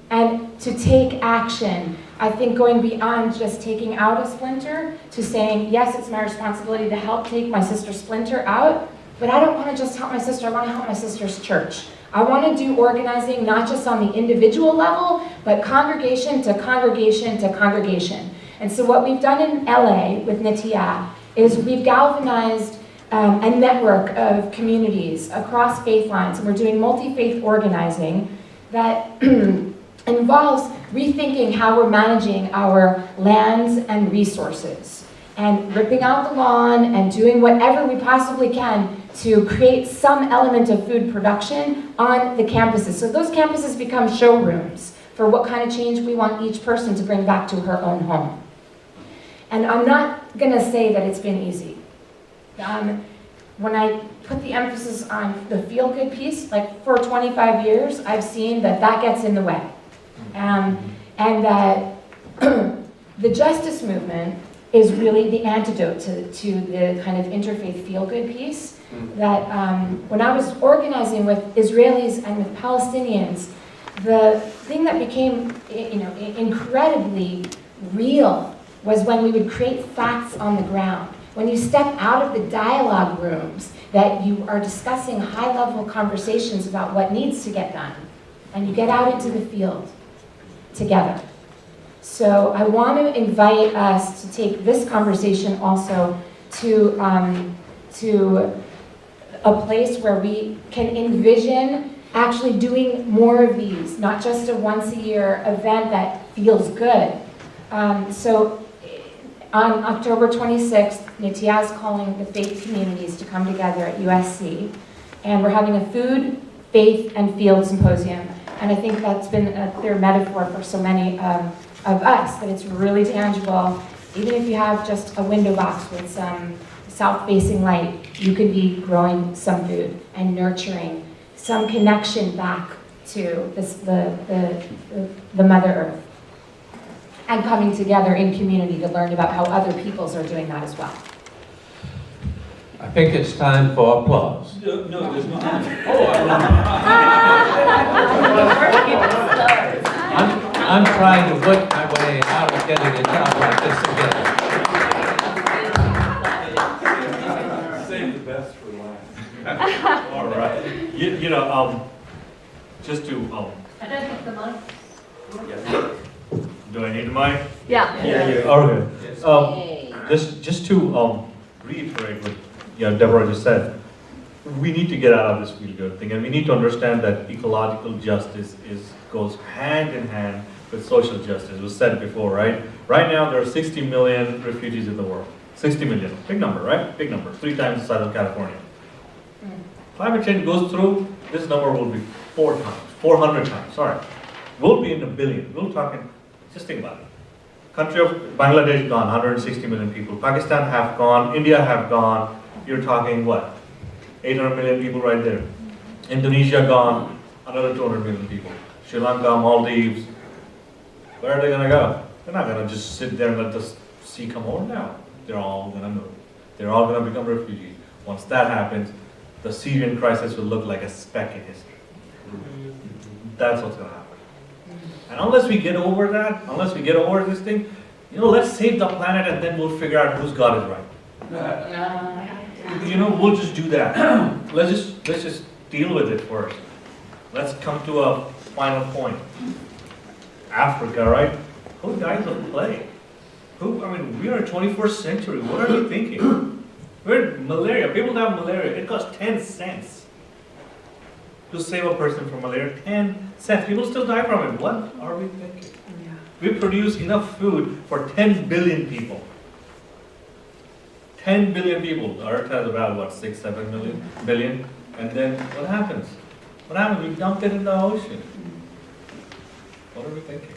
and to take action. I think going beyond just taking out a splinter to saying, yes, it's my responsibility to help take my sister's splinter out, but I don't want to just help my sister, I want to help my sister's church. I want to do organizing not just on the individual level, but congregation to congregation to congregation. And so what we've done in LA with Netiya is we've galvanized a network of communities across faith lines, and we're doing multi-faith organizing that involves rethinking how we're managing our lands and resources, and ripping out the lawn and doing whatever we possibly can to create some element of food production on the campuses. So those campuses become showrooms for what kind of change we want each person to bring back to her own home. And I'm not going to say that it's been easy. When I put the emphasis on the feel-good piece, like for 25 years, I've seen that that gets in the way. And that the justice movement is really the antidote to the kind of interfaith feel-good piece. That when I was organizing with Israelis and with Palestinians, the thing that became incredibly real was when we would create facts on the ground. When you step out of the dialogue rooms, that you are discussing high-level conversations about what needs to get done, and you get out into the field together. So I want to invite us to take this conversation also to a place where we can envision actually doing more of these, not just a once-a-year event that feels good. So on October 26th, Netiya is calling the faith communities to come together at USC, and we're having a food, faith, and field symposium. And I think that's been a clear metaphor for so many of us, that it's really tangible. Even if you have just a window box with some south-facing light, you could be growing some food and nurturing some connection back to the Mother Earth, and coming together in community to learn about how other peoples are doing that as well. I think it's time for applause. No, there's not. I'm trying to work my way out of getting a job like this again. Save the best for last. All right. Just to I don't have the mic. yes. Do I need the mic? Yeah. Okay. Just to reiterate what Deborah just said, we need to get out of this feel-good thing, and we need to understand that ecological justice goes hand in hand with social justice. It was said before, right? Right now, there are 60 million refugees in the world. 60 million. Big number, right? Big number. 3 times the size of California. Climate change goes through, this number will be 400 times, sorry. We'll be in the billion. We're talking, just think about it. Country of Bangladesh gone, 160 million people. Pakistan have gone, India have gone. You're talking what? 800 million people right there. Indonesia gone, another 200 million people. Sri Lanka, Maldives. Where are they going to go? They're not going to just sit there and let the sea come over now. They're all going to move. They're all going to become refugees. Once that happens, the Syrian crisis will look like a speck in history. That's what's going to happen. And unless we get over that, unless we get over this thing, let's save the planet and then we'll figure out whose God is right. We'll just do that. Let's just deal with it first. Let's come to a final point. Africa, right? Who dies of plague? We are in the 21st century. What are we thinking? We're malaria. People have malaria. It costs 10 cents to save a person from malaria. 10 cents. People still die from it. What are we thinking? We produce enough food for 10 billion people. 10 billion people. The Earth has about, what, 6, 7 billion? And then what happens? What happens? We dump it in the ocean. What are we thinking?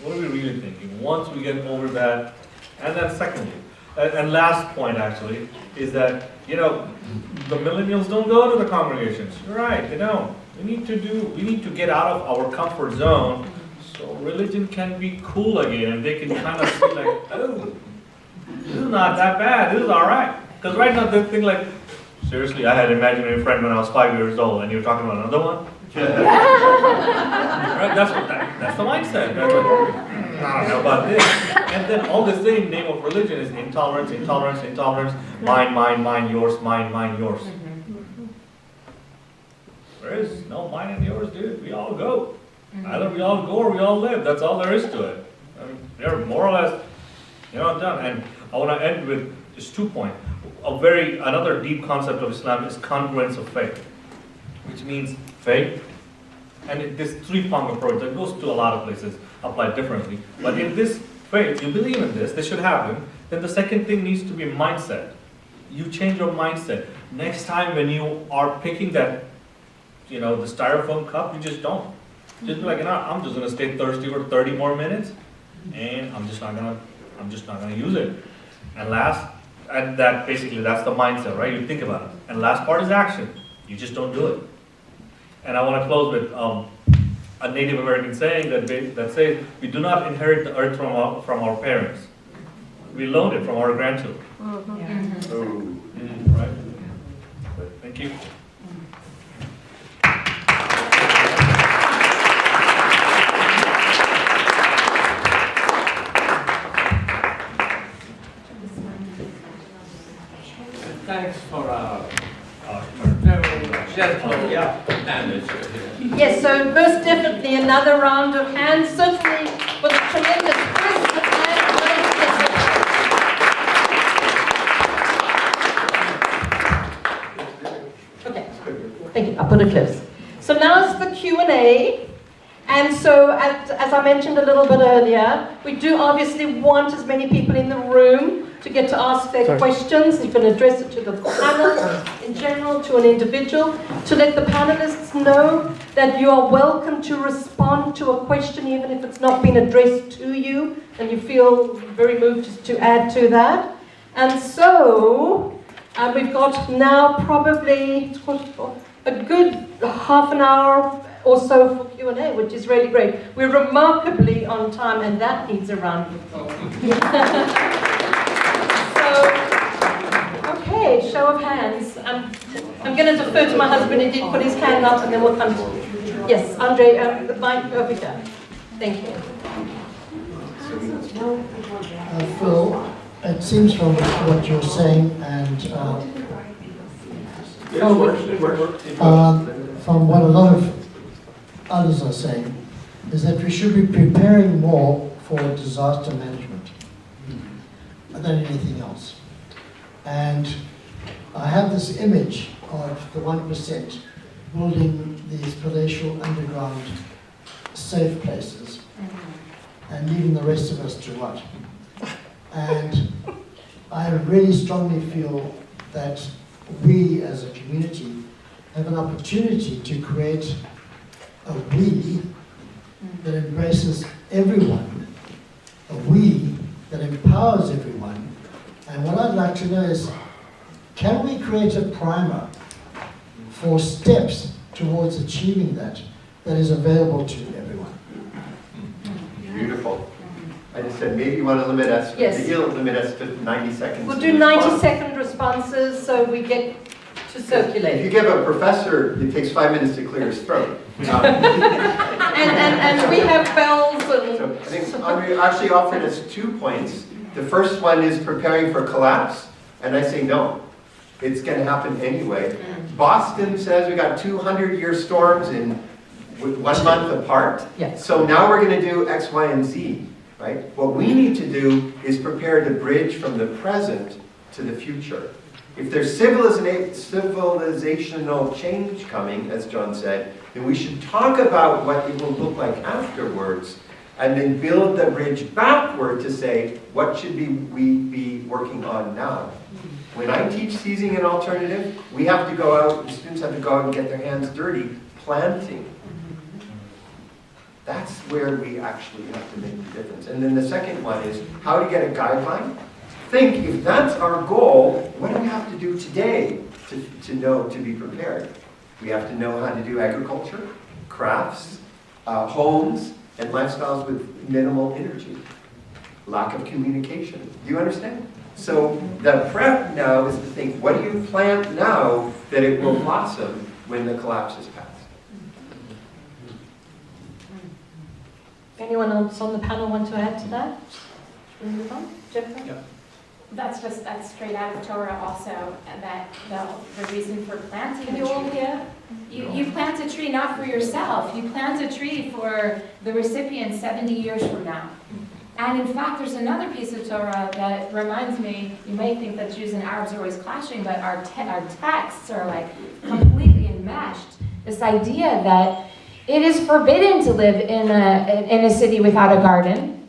What are we really thinking? Once we get over that, and then secondly, and last point actually, is that, the millennials don't go to the congregations. You're right, they don't. We need to get out of our comfort zone so religion can be cool again, and they can kind of see like, oh, this is not that bad, this is all right. Because right now they think like, seriously, I had an imaginary friend when I was 5 years old, and you're talking about another one? Right? That's the mindset. That's like, I don't know about this. And then all the same name of religion is intolerance, intolerance, intolerance. Mine, yours, mine, yours. There is no mine and yours, dude. We all go. Either we all go or we all live. That's all there is to it. They're more or less, done. And I want to end with just 2 points. Another deep concept of Islam is congruence of faith, which means faith, and this three-pronged approach that goes to a lot of places, applied differently. But in this faith, you believe in this should happen, then the second thing needs to be mindset. You change your mindset. Next time when you are picking that, the styrofoam cup, you just don't. Just be like, I'm just gonna stay thirsty for 30 more minutes, and I'm just not gonna use it. And that's the mindset, right? You think about it. And last part is action. You just don't do it. And I want to close with a Native American saying that says, we do not inherit the earth from our parents. We loan it from our grandchildren. Right? Thank you. Thanks for very gentle panelists here. Yes, so most definitely another round of hands, certainly for the tremendous wisdom and okay, thank you. I'll put it close. So now is the Q&A. And so, as I mentioned a little bit earlier, we do obviously want as many people in the room to get to ask their questions. You can address it to the panel in general, to an individual, to let the panelists know that you are welcome to respond to a question even if it's not been addressed to you and you feel very moved to add to that. And so, we've got now probably a good half an hour or so for Q&A, which is really great. We're remarkably on time, and that needs a round of applause. Okay, show of hands. I'm going to defer to my husband. He did put his hand up, and then we'll come to you. Yes, Andre, the mic over here. Thank you. Phil, it seems from what you're saying and from what a lot of others are saying, is that we should be preparing more for disaster management than anything else. And I have this image of the 1% building these palatial underground safe places and leaving the rest of us to rot. And I really strongly feel that we as a community have an opportunity to create a we that embraces everyone, a we that empowers everyone. And what I'd like to know is, can we create a primer for steps towards achieving that is available to everyone? Beautiful. I just said maybe you want to limit us, yes. Maybe you'll limit us to 90 seconds. We'll do 90-second responses so we get to circulate. If you give a professor, it takes 5 minutes to clear his throat. And we have bells and... So I think Andre actually offered us 2 points. The first one is preparing for collapse, and I say no. It's going to happen anyway. Boston says we got 200-year storms in 1 month apart. Yes. So now we're going to do X, Y, and Z, right? What we need to do is prepare the bridge from the present to the future. If there's civilizational change coming, as John said, then we should talk about what it will look like afterwards, and then build the bridge backward to say, what should we be working on now? When I teach seizing an alternative, we have to go out, the students have to go out and get their hands dirty planting. That's where we actually have to make the difference. And then the second one is how to get a guideline. Think, if that's our goal, what do we have to do today to know, to be prepared? We have to know how to do agriculture, crafts, homes, and lifestyles with minimal energy. Lack of communication. Do you understand? So the prep now is to think, what do you plant now that it will blossom when the collapse is past? Anyone else on the panel want to add to that? Shall we move on? Jennifer? Yeah. That's straight out of Torah also, that the reason for planting the tree. Yeah. You plant a tree not for yourself, you plant a tree for the recipient 70 years from now. And in fact, there's another piece of Torah that reminds me, you may think that Jews and Arabs are always clashing, but our texts are like completely enmeshed. This idea that it is forbidden to live in a city without a garden.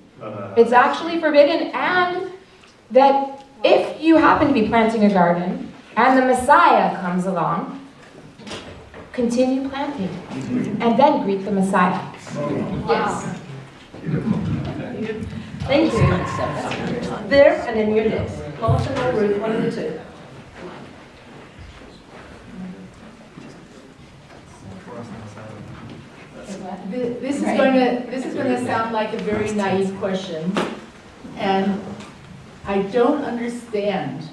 It's actually forbidden, and that if you happen to be planting a garden and the Messiah comes along, continue planting and then greet the Messiah. Yes. Thank you. There and then you're next. Martin or Ruth, one of the two. This is going to sound like a very naive question, and I don't understand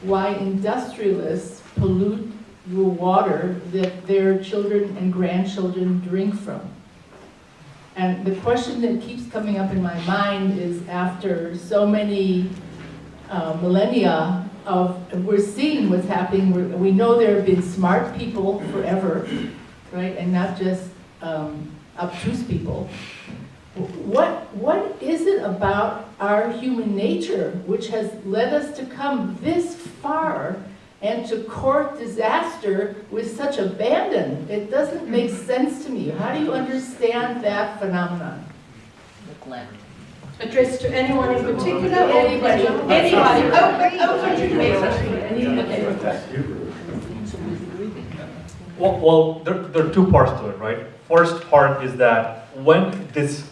why industrialists pollute the water that their children and grandchildren drink from. And the question that keeps coming up in my mind is, after so many millennia of, we're seeing what's happening, we know there have been smart people forever, right, and not just obtuse people. What is it about our human nature which has led us to come this far and to court disaster with such abandon? It doesn't make sense to me. How do you understand that phenomenon? Addressed to anyone in particular or anybody? Anybody. Open to Well, there are two parts to it, right? First part is that when this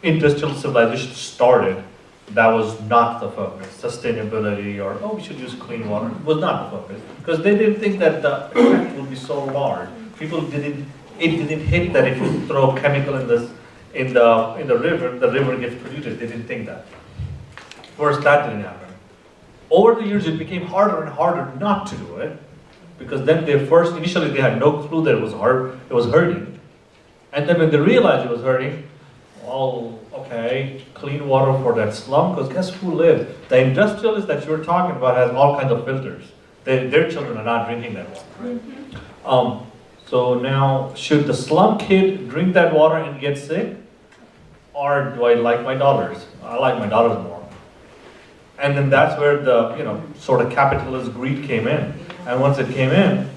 industrial civilization started, that was not the focus. Sustainability or, oh, we should use clean water was not the focus. Because they didn't think that the effect would be so large. People didn't hit that if you throw chemical in the river gets polluted. They didn't think that. First, that didn't happen. Over the years, it became harder and harder not to do it. Because then initially they had no clue that it was hurting. And then when they realized it was hurting, well, okay, clean water for that slum, because guess who lived? The industrialists that you're talking about has all kinds of filters. Their children are not drinking that water, right? So now, should the slum kid drink that water and get sick? Or do I like my daughters? I like my daughters more. And then that's where the, sort of capitalist greed came in. And once it came in,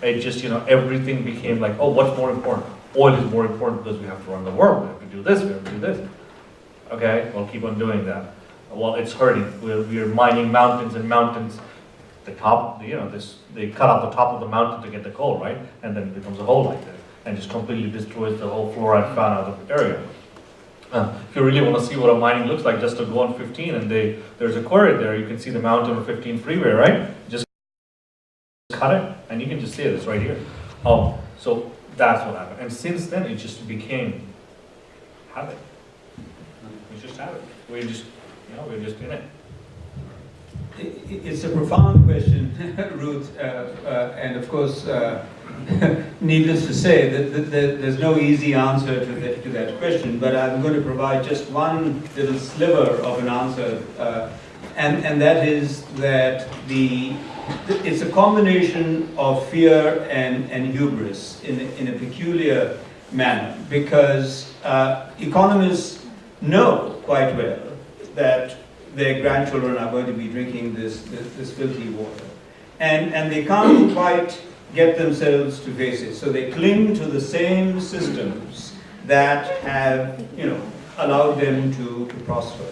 it just, everything became like, oh, what's more important? Oil is more important because we have to run the world. We have to do this, we have to do this. Okay, we'll keep on doing that. Well, it's hurting. We're mining mountains and mountains. The top, they cut off the top of the mountain to get the coal, right? And then it becomes a hole like that. And just completely destroys the whole flora and fauna of the area. If you really want to see what a mining looks like, just to go on 15 and there's a quarry there, you can see the mountain of 15 freeway, right? Just cut it, and you can just see it, it's right here. So that's what happened. And since then, it just became habit. We just have it. We're just in it. It's a profound question, Ruth, and of course, needless to say, that there's no easy answer to that question, but I'm going to provide just one little sliver of an answer. and that is that it's a combination of fear and hubris in a peculiar manner, because economists know quite well that their grandchildren are going to be drinking this filthy water, and they can't quite get themselves to face it, so they cling to the same systems that have, allowed them to prosper.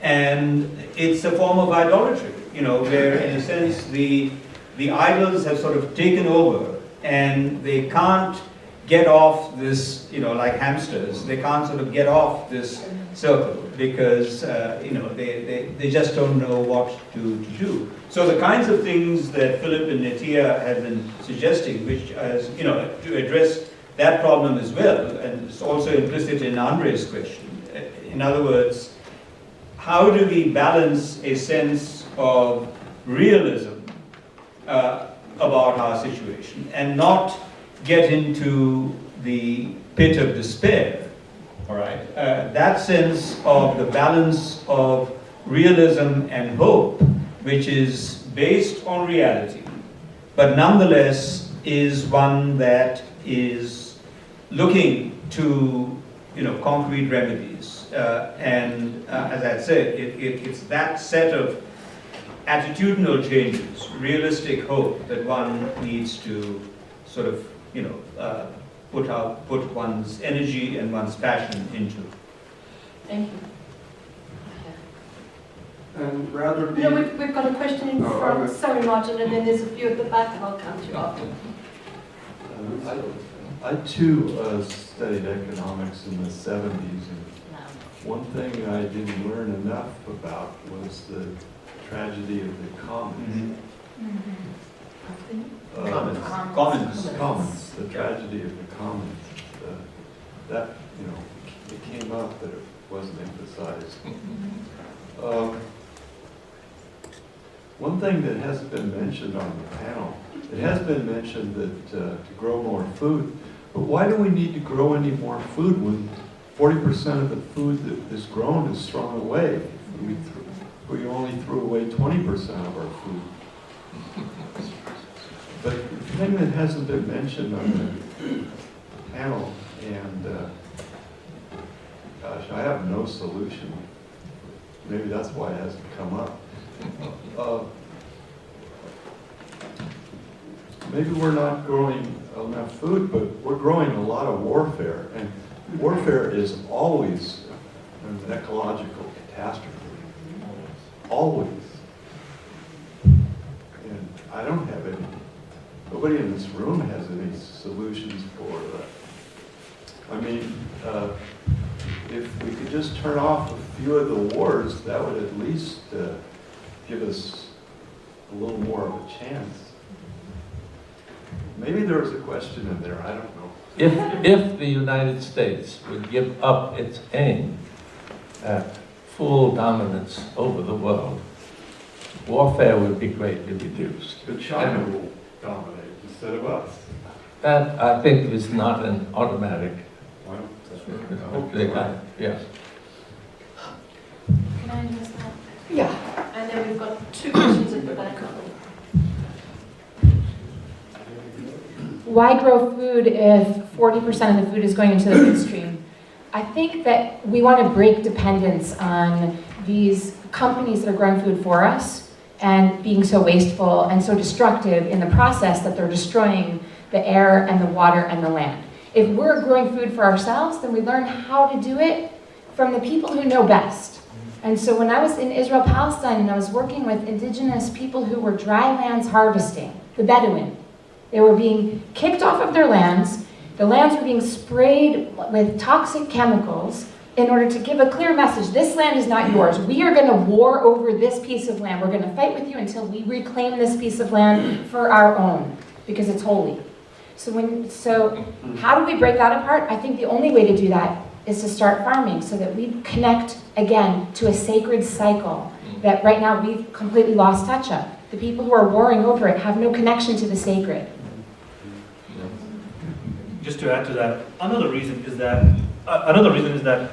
And it's a form of idolatry, where in a sense the idols have sort of taken over, and they can't get off this, like hamsters, they can't sort of get off this circle, because they just don't know what to do. So the kinds of things that Philip and Netiya have been suggesting, which as to address that problem as well, and it's also implicit in Andre's question. In other words, how do we balance a sense of realism about our situation and not get into the pit of despair? All right, that sense of the balance of realism and hope, which is based on reality, but nonetheless is one that is looking to concrete remedies. And as I said, it's that set of attitudinal changes, realistic hope, that one needs to sort of put one's energy and one's passion into. Thank you. And rather be... No, we've got a question in front. Sorry, Martin, and then there's a few at the back, and I'll come to you after. I too studied economics in the 70s, and one thing I didn't learn enough about was the tragedy of the commons. Commons, the tragedy of the commons. That, it came up, but it wasn't emphasized. One thing that hasn't been mentioned on the panel, it has been mentioned that to grow more food, but why do we need to grow any more food when 40% of the food that is grown is thrown away? We only threw away 20% of our food. But the thing that hasn't been mentioned on the panel, and gosh, I have no solution. Maybe that's why it hasn't come up. Maybe we're not growing enough food, but we're growing a lot of warfare. And warfare is always an ecological catastrophe. Always. And I don't have any, nobody in this room has any solutions for that. I mean, if we could just turn off a few of the wars, that would at least give us a little more of a chance. Maybe there was a question in there, I don't know. If the United States would give up its aim at full dominance over the world, warfare would be greatly reduced. But China will dominate instead of us. That, I think, is not an automatic. Well, Yes. Can I address that? Yeah. And then we've got two questions at the back. Why grow food if 40% of the food is going into the food stream? I think that we want to break dependence on these companies that are growing food for us and being so wasteful and so destructive in the process that they're destroying the air and the water and the land. If we're growing food for ourselves, then we learn how to do it from the people who know best. And so when I was in Israel, Palestine, and I was working with indigenous people who were dry lands harvesting, the Bedouin, they were being kicked off of their lands. The lands were being sprayed with toxic chemicals in order to give a clear message. This land is not yours. We are going to war over this piece of land. We're going to fight with you until we reclaim this piece of land for our own, because it's holy. So how do we break that apart? I think the only way to do that is to start farming so that we connect again to a sacred cycle that right now we've completely lost touch of. The people who are warring over it have no connection to the sacred. Just to add to that, another reason is that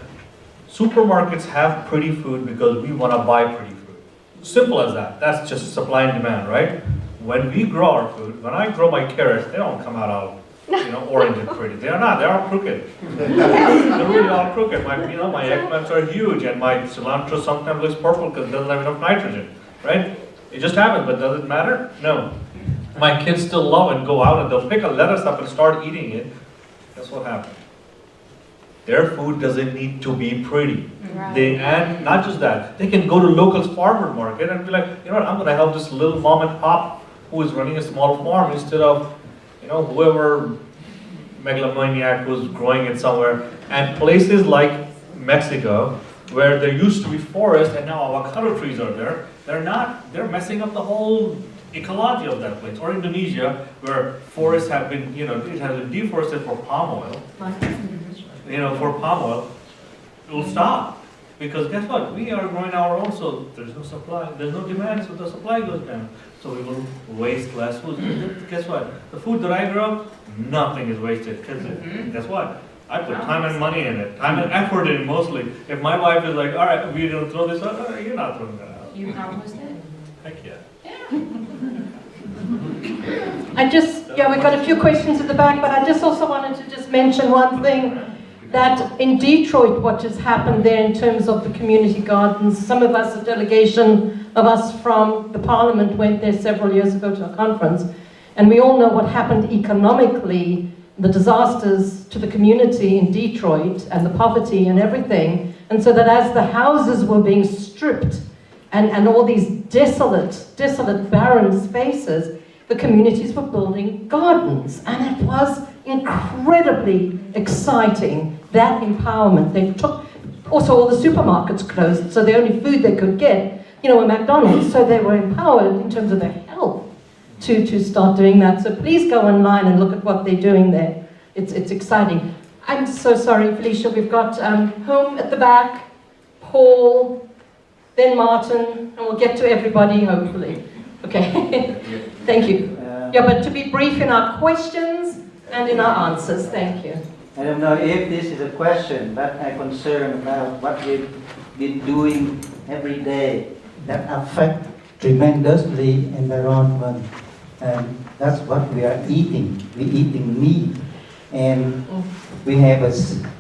supermarkets have pretty food because we want to buy pretty food. Simple as that. That's just supply and demand, right? When we grow our food, when I grow my carrots, they don't come out all, orange and pretty. They are not. They are crooked. They're really all crooked. My eggplants are huge, and my cilantro sometimes looks purple because it doesn't have enough nitrogen, right? It just happens, but does it matter? No. My kids still love and go out and they'll pick a lettuce up and start eating it. Guess what happens? Their food doesn't need to be pretty. Right. And not just that, they can go to local farmer market and be like, you know what, I'm going to help this little mom and pop who is running a small farm instead of, whoever megalomaniac who's growing it somewhere. And places like Mexico, where there used to be forest and now avocado trees are there, they're messing up the whole ecology of that place. Or Indonesia, where forests have been, it has been deforested for palm oil. For palm oil, it will stop. Because guess what? We are growing our own, so there's no supply. There's no demand, so the supply goes down. So we will waste less food. Guess what? The food that I grow, nothing is wasted. Because guess what? I put time and money in it. Time and effort in it mostly. If my wife is like, all right, we don't throw this out, you're not throwing that out. You compost it? Heck yeah. We've got a few questions at the back, but I just also wanted to just mention one thing. That in Detroit, what has happened there in terms of the community gardens, some of us, a delegation of us from the Parliament went there several years ago to a conference, and we all know what happened economically, the disasters to the community in Detroit, and the poverty and everything, and so that as the houses were being stripped, and all these desolate, barren spaces, the communities were building gardens, and it was incredibly exciting, that empowerment. They took, also all the supermarkets closed, so the only food they could get, were McDonald's, so they were empowered in terms of their health to start doing that. So please go online and look at what they're doing there. It's exciting. I'm so sorry, Felicia, we've got Home at the back, Paul, then Martin, and we'll get to everybody, hopefully. Okay, thank you. But to be brief in our questions and in our answers, thank you. I don't know if this is a question, but I'm concerned about what we've been doing every day that affect tremendously environment. And that's what we are eating. We're eating meat. And we have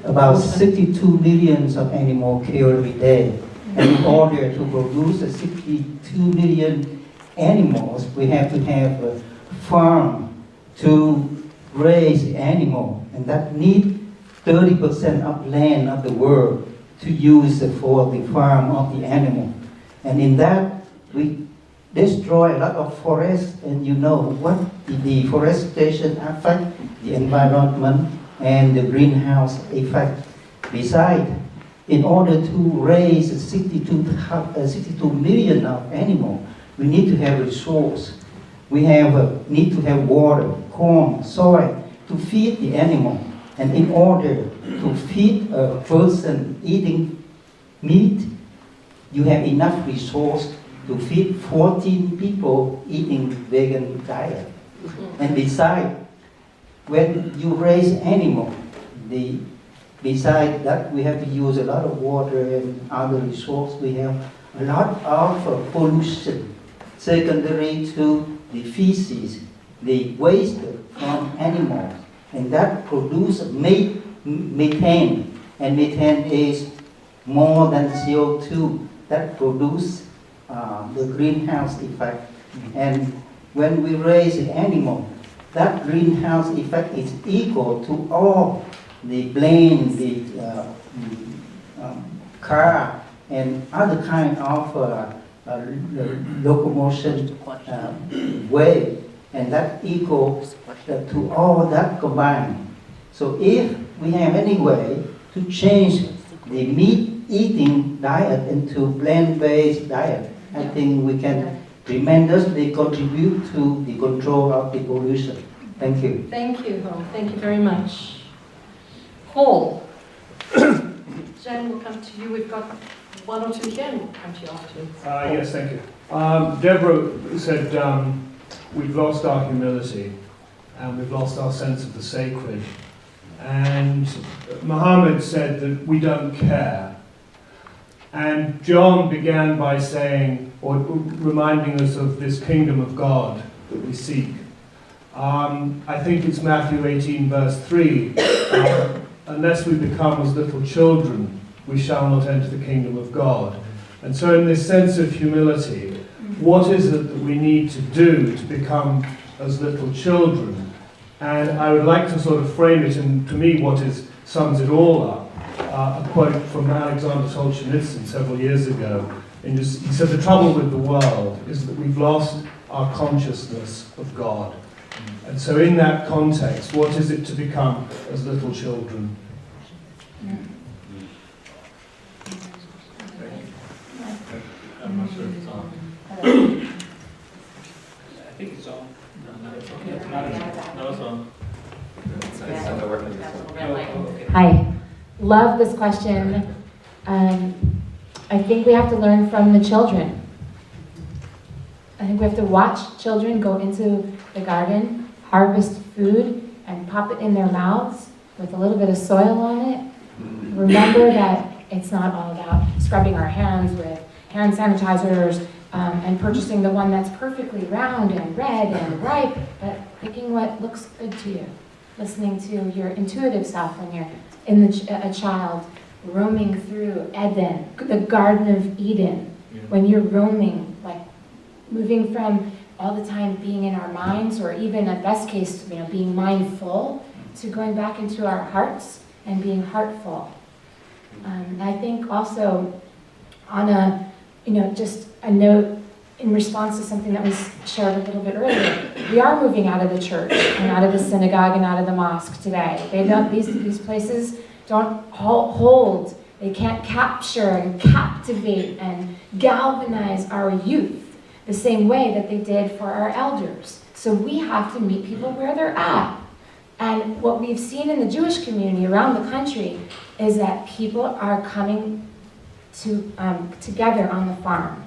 about 62 million of animals killed every day. And in order to produce 62 million animals, we have to have a farm to raise the animal, and that need 30% of land of the world to use for the farm of the animal. And in that, we destroy a lot of forests, and what the deforestation affect the environment and the greenhouse effect. Besides, in order to raise 62 million of animals, we need to have resource. We need to have water, corn, soil to feed the animal. And in order to feed a person eating meat, you have enough resource to feed 14 people eating vegan diet. And besides, when you raise animal, besides that we have to use a lot of water and other resources. We have a lot of pollution secondary to the feces, the waste from animals, and that produces methane, and methane is more than CO2 that produce the greenhouse effect. And when we raise an animal, that greenhouse effect is equal to all the plane, the car, and other kind of locomotion way, and that equals to all that combined. So if we have any way to change the meat-eating diet into plant-based diet, I think we can tremendously contribute to the control of the pollution. Thank you. Thank you, Hong. Thank you very much. Paul. Jen, we'll come to you. We've got one or two here, and we'll come to you afterwards. Yes, thank you. Deborah said we've lost our humility and we've lost our sense of the sacred. And Muhammad said that we don't care. And John began by saying or reminding us of this kingdom of God that we seek. I think it's Matthew 18, verse 3. Unless we become as little children, we shall not enter the kingdom of God. And so in this sense of humility, what is it that we need to do to become as little children? And I would like to sort of frame it, and to me what sums it all up, a quote from Alexander Solzhenitsyn several years ago. And he said, the trouble with the world is that we've lost our consciousness of God. And so in that context, what is it to become as little children? I'm not sure if it's on. I think it's on. No, it's on. Hi. Love this question. I think we have to learn from the children. I think we have to watch children go into the garden, harvest food, and pop it in their mouths with a little bit of soil on it. Remember that it's not all about scrubbing our hands with hand sanitizers and purchasing the one that's perfectly round and red and ripe, but picking what looks good to you. Listening to your intuitive self when you're a child roaming through Eden, the Garden of Eden. When you're roaming, like moving from all the time being in our minds, or even at best case, being mindful, to going back into our hearts and being heartful. I think also on just a note in response to something that was shared a little bit earlier, we are moving out of the church and out of the synagogue and out of the mosque today. These places don't hold, they can't capture and captivate and galvanize our youth the same way that they did for our elders. So we have to meet people where they're at. And what we've seen in the Jewish community around the country is that people are coming together on the farm.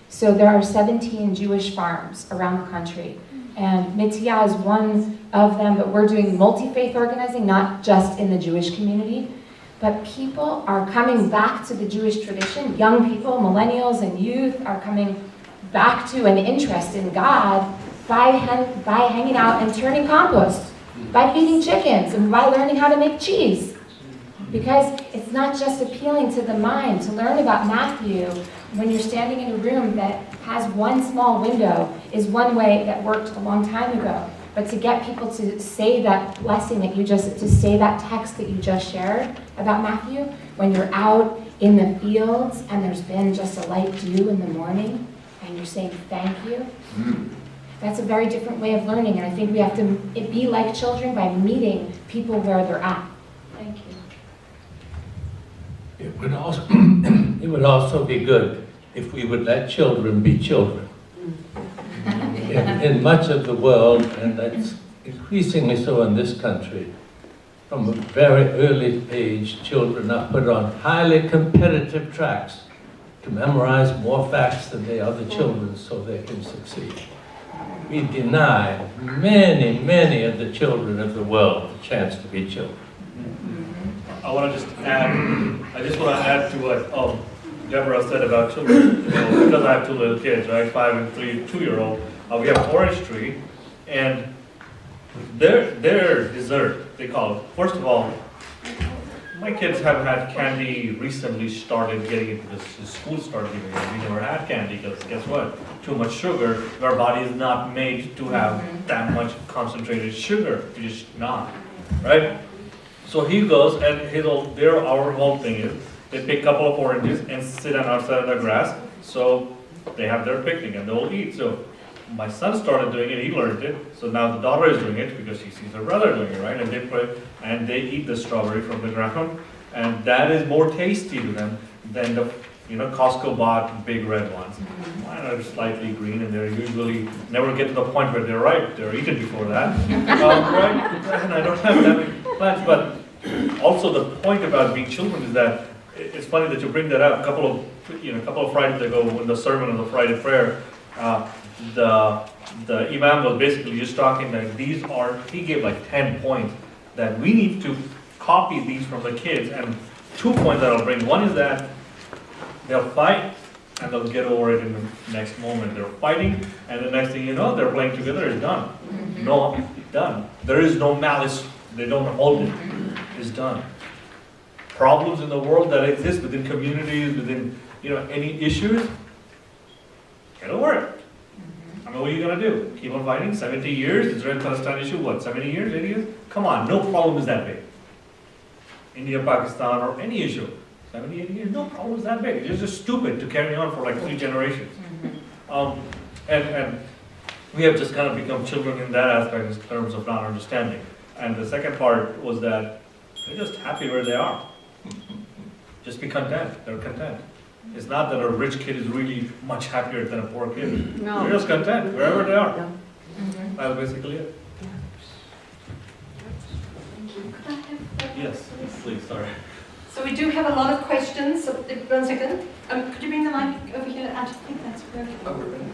So there are 17 Jewish farms around the country. And Netiya is one of them, but we're doing multi-faith organizing, not just in the Jewish community. But people are coming back to the Jewish tradition. Young people, millennials and youth are coming back to an interest in God by hanging out and turning compost, by feeding chickens, and by learning how to make cheese. Because it's not just appealing to the mind to learn about Matthew when you're standing in a room that has one small window is one way that worked a long time ago. But to get people to say that blessing to say that text that you just shared about Matthew, when you're out in the fields and there's been just a light dew in the morning and you're saying thank you, that's a very different way of learning. And I think we have to be like children by meeting people where they're at. Thank you. It would also be good if we would let children be children. In much of the world, and that's increasingly so in this country, from a very early age, children are put on highly competitive tracks to memorize more facts than the other children so they can succeed. We deny many, many of the children of the world the chance to be children. I want to just add to what Devorah said about children. Because I have two little kids, right, 5 and 3, 2-year-old. We have an orange tree, and their dessert, they call it. First of all, my kids have had candy recently. Started getting into this. School started giving it. We never had candy because guess what? Too much sugar. Our body is not made to have that much concentrated sugar. It's just not, right? So he goes, and our whole thing is, they pick a couple of oranges and sit outside on the grass, so they have their picnic and they'll eat. So my son started doing it, he learned it, so now the daughter is doing it because she sees her brother doing it, right? And they eat the strawberry from the ground, and that is more tasty to them than the Costco bought big red ones. Mine are slightly green, and they're usually never get to the point where they're ripe. They're eaten before that, right? And I don't have that many plants. But also the point about being children is that it's funny that you bring that up. A couple of Fridays ago, in the sermon on the Friday prayer, the imam was basically just talking that he gave like 10 points that we need to copy these from the kids. And 2 points that I'll bring. One is that they'll fight and they'll get over it in the next moment. They're fighting, and the next thing you know, they're playing together, it's done. No, done. There is no malice, they don't hold it. It's done. Problems in the world that exist within communities, within, any issues, get over it. I mean, what are you gonna do? Keep on fighting? 70 years? Israel-Palestine issue, what, 70 years, 80 years? Come on, no problem is that big. India, Pakistan, or any issue. 70, 80 years, no problem is that big. It's just stupid to carry on for like 3 generations. And we have just kind of become children in that aspect in terms of not understanding. And the second part was that they're just happy where they are. Just be content. They're content. It's not that a rich kid is really much happier than a poor kid. No. They're just content wherever they are. That's basically it. Yes, please, sorry. So we do have a lot of questions. So, 1 second. Could you bring the mic over here? I think that's working.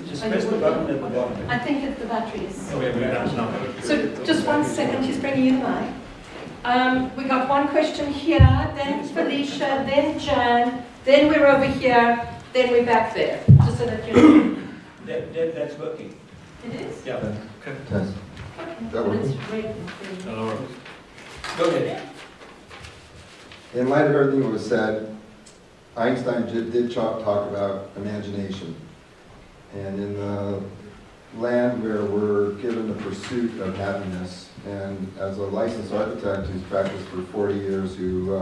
Just press the button at the bottom. I think it's the batteries. Okay, that's not So just 1 second, she's bringing you the mic. We got one question here, then Felicia, then Jan, then we're over here, then we're back there. Just so that you know. That's working. It is? Yeah. Okay. Test. That works. It's great. Go ahead. In light of everything that was said, Einstein did talk about imagination. And in the land where we're given the pursuit of happiness, and as a licensed architect who's practiced for 40 years, who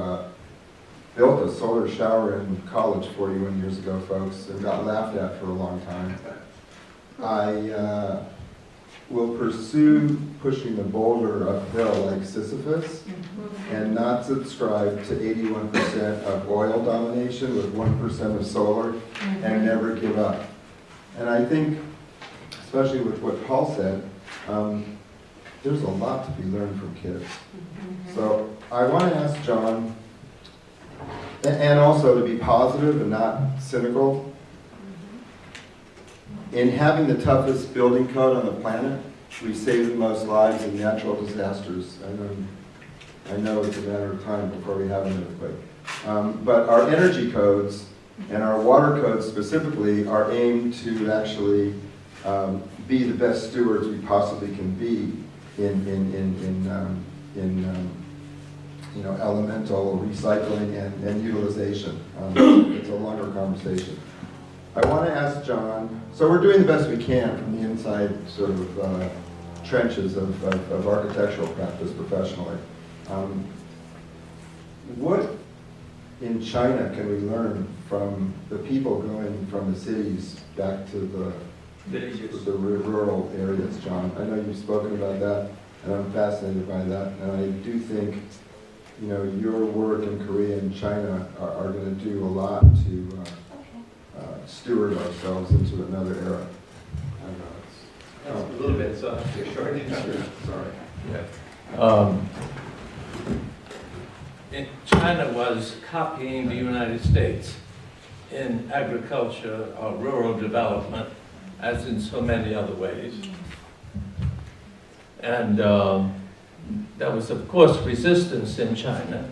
built a solar shower in college 41 years ago, folks, and got laughed at for a long time, I will pursue pushing the boulder uphill like Sisyphus, and not subscribe to 81% of oil domination with 1% of solar, and never give up. And I think, especially with what Paul said, there's a lot to be learned from kids. So I want to ask John, and also to be positive and not cynical, in having the toughest building code on the planet, we save the most lives in natural disasters. I know it's a matter of time before we have an earthquake. But our energy codes and our water codes specifically are aimed to actually be the best stewards we possibly can be in elemental recycling and utilization. It's a longer conversation. I want to ask John, so we're doing the best we can from the inside sort of trenches of architectural practice professionally. What in China can we learn from the people going from the cities back to the rural areas, John? I know you've spoken about that, and I'm fascinated by that, and I do think your work in Korea and China are going to do a lot to steward ourselves into another era. A little bit, so short answer. Sorry. Yeah. China was copying the United States in agriculture or rural development, as in so many other ways. And there was, of course, resistance in China,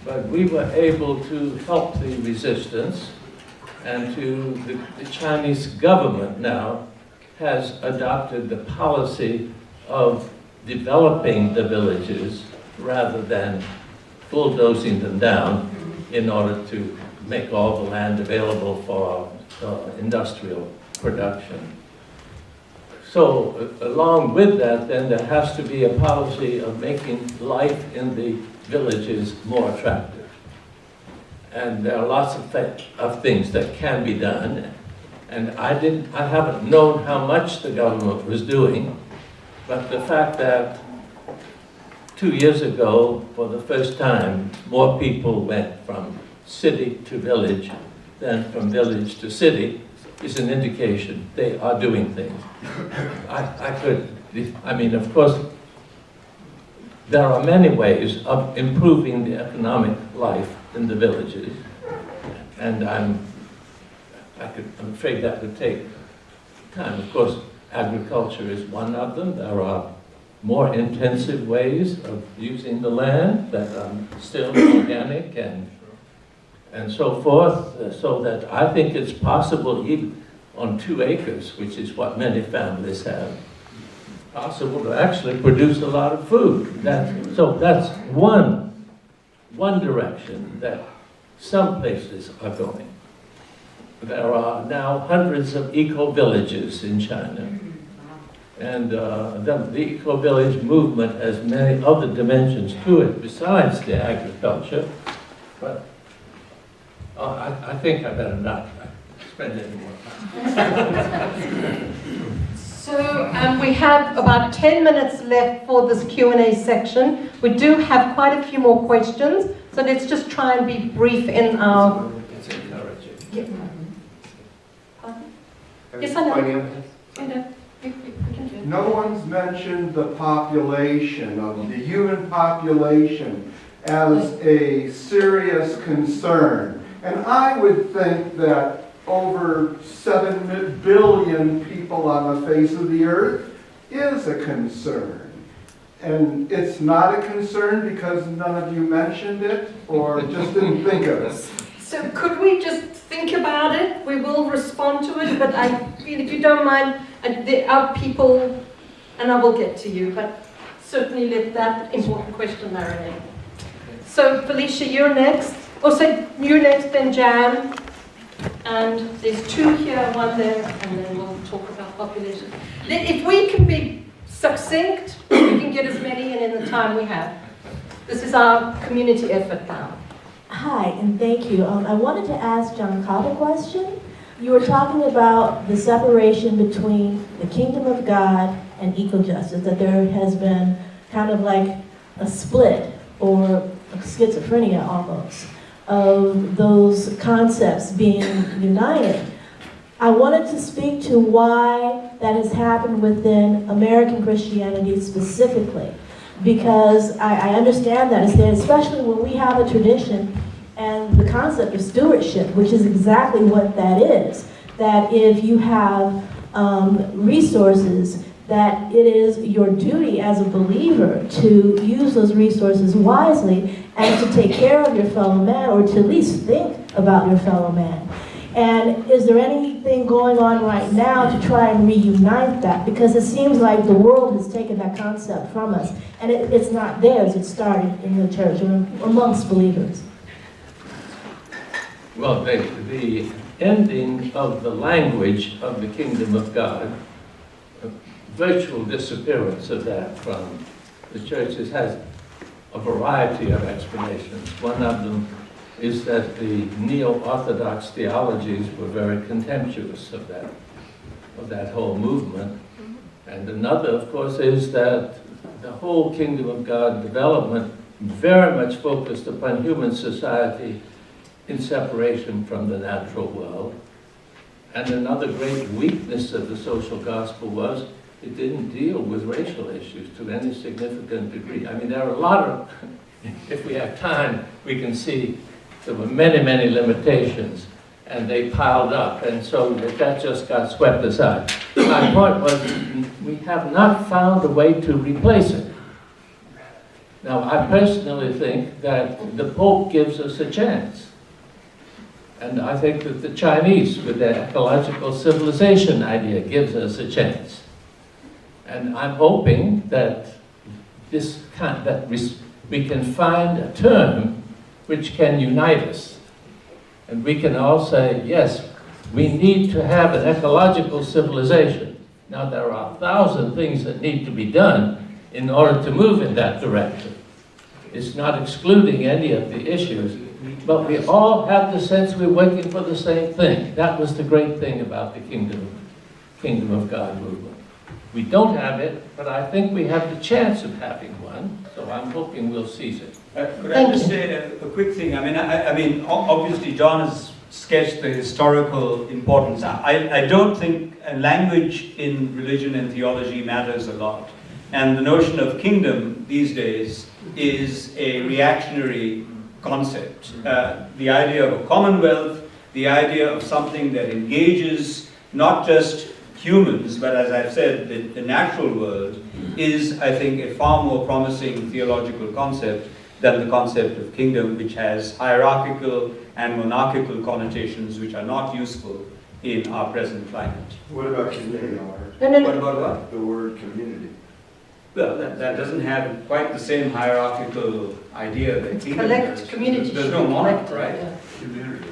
but we were able to help the resistance, and the Chinese government now has adopted the policy of developing the villages rather than bulldozing them down in order to make all the land available for industrial production. So along with that, then there has to be a policy of making life in the villages more attractive. And there are lots of things that can be done. And I haven't known how much the government was doing, but the fact that 2 years ago, for the first time, more people went from city to village than from village to city is an indication they are doing things. Of course, there are many ways of improving the economic life in the villages, and I'm afraid that would take time. Of course, agriculture is one of them. There are more intensive ways of using the land that are still organic, and and so forth, so that I think it's possible, even on 2 acres, which is what many families have, possible to actually produce a lot of food. So that's one direction that some places are going. There are now hundreds of eco-villages in China. And the eco-village movement has many other dimensions to it besides the agriculture. But I think I better not spend any more time. So we have about 10 minutes left for this Q&A section. We do have quite a few more questions, so let's just try and be brief in our... It's encouraging. Yeah. Yes, I know. I know. No one's mentioned the population, of the human population, as a serious concern. And I would think that over 7 billion people on the face of the earth is a concern. And it's not a concern because none of you mentioned it or just didn't think of it. So could we just think about it? We will respond to it, but I feel, if you don't mind, there are people, and I will get to you, but certainly let that important question marinate. So Felicia, you're next. Also, you next, then Jan. And there's 2 here, 1 there, and then we'll talk about population. If we can be succinct, we can get as many in the time we have. This is our community effort now. Hi, and thank you. I wanted to ask John Cobb a question. You were talking about the separation between the kingdom of God and ecojustice, that there has been kind of like a split or a schizophrenia almost of those concepts being united. I wanted to speak to why that has happened within American Christianity specifically, because I understand that it's there, especially when we have a tradition and the concept of stewardship, which is exactly what that is, that if you have resources, that it is your duty as a believer to use those resources wisely and to take care of your fellow man, or to at least think about your fellow man. And is there anything going on right now to try and reunite that? Because it seems like the world has taken that concept from us, and it's not theirs. It started in the church or amongst believers. Well, the ending of the language of the kingdom of God, virtual disappearance of that from the churches, has a variety of explanations. One of them is that the neo-Orthodox theologies were very contemptuous of that whole movement. And another, of course, is that the whole kingdom of God development very much focused upon human society in separation from the natural world. And another great weakness of the social gospel was it didn't deal with racial issues to any significant degree. I mean, there are a lot of, if we have time, we can see there were many, many limitations, and they piled up, and so that just got swept aside. My point was, we have not found a way to replace it. Now, I personally think that the Pope gives us a chance. And I think that the Chinese, with their ecological civilization idea, gives us a chance. And I'm hoping that we can find a term which can unite us. And we can all say, yes, we need to have an ecological civilization. Now, there are 1,000 things that need to be done in order to move in that direction. It's not excluding any of the issues, but we all have the sense we're working for the same thing. That was the great thing about the Kingdom of God movement. We don't have it, but I think we have the chance of having one, so I'm hoping we'll seize it. Could I just say a quick thing? I mean, obviously John has sketched the historical importance. I don't think language in religion and theology matters a lot. And the notion of kingdom these days is a reactionary concept. The idea of a commonwealth, the idea of something that engages not just humans, but as I've said, the natural world is, I think, a far more promising theological concept than the concept of kingdom, which has hierarchical and monarchical connotations which are not useful in our present climate. What about community? What about what? The word community. Well, that doesn't have quite the same hierarchical idea that kingdom does. Community. There's no monarch, right? Yeah. Community.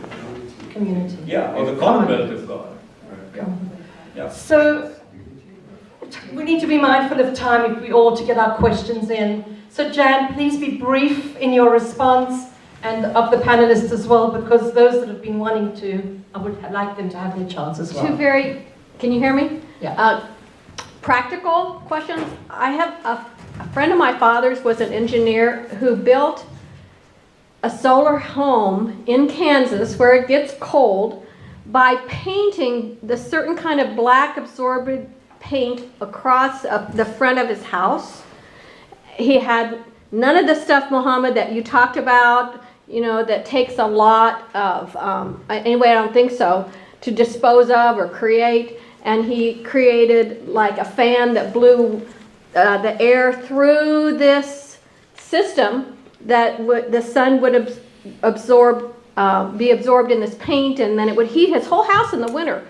Community. Yeah, or the Commonwealth of God. Yeah. Yeah. So we need to be mindful of time if we all to get our questions in. So Jan, please be brief in your response, and of the panelists as well, because those that have been wanting to, I would like them to have their chance as well. Two very, can you hear me? Yeah. Practical questions. I have a friend of my father's was an engineer who built a solar home in Kansas where it gets cold by painting the certain kind of black absorbent paint across the front of his house. He had none of the stuff, Mohammed, that you talked about, you know, that takes a lot of, anyway, I don't think so, to dispose of or create. And he created like a fan that blew the air through this system that the sun would be absorbed in this paint, and then it would heat his whole house in the winter.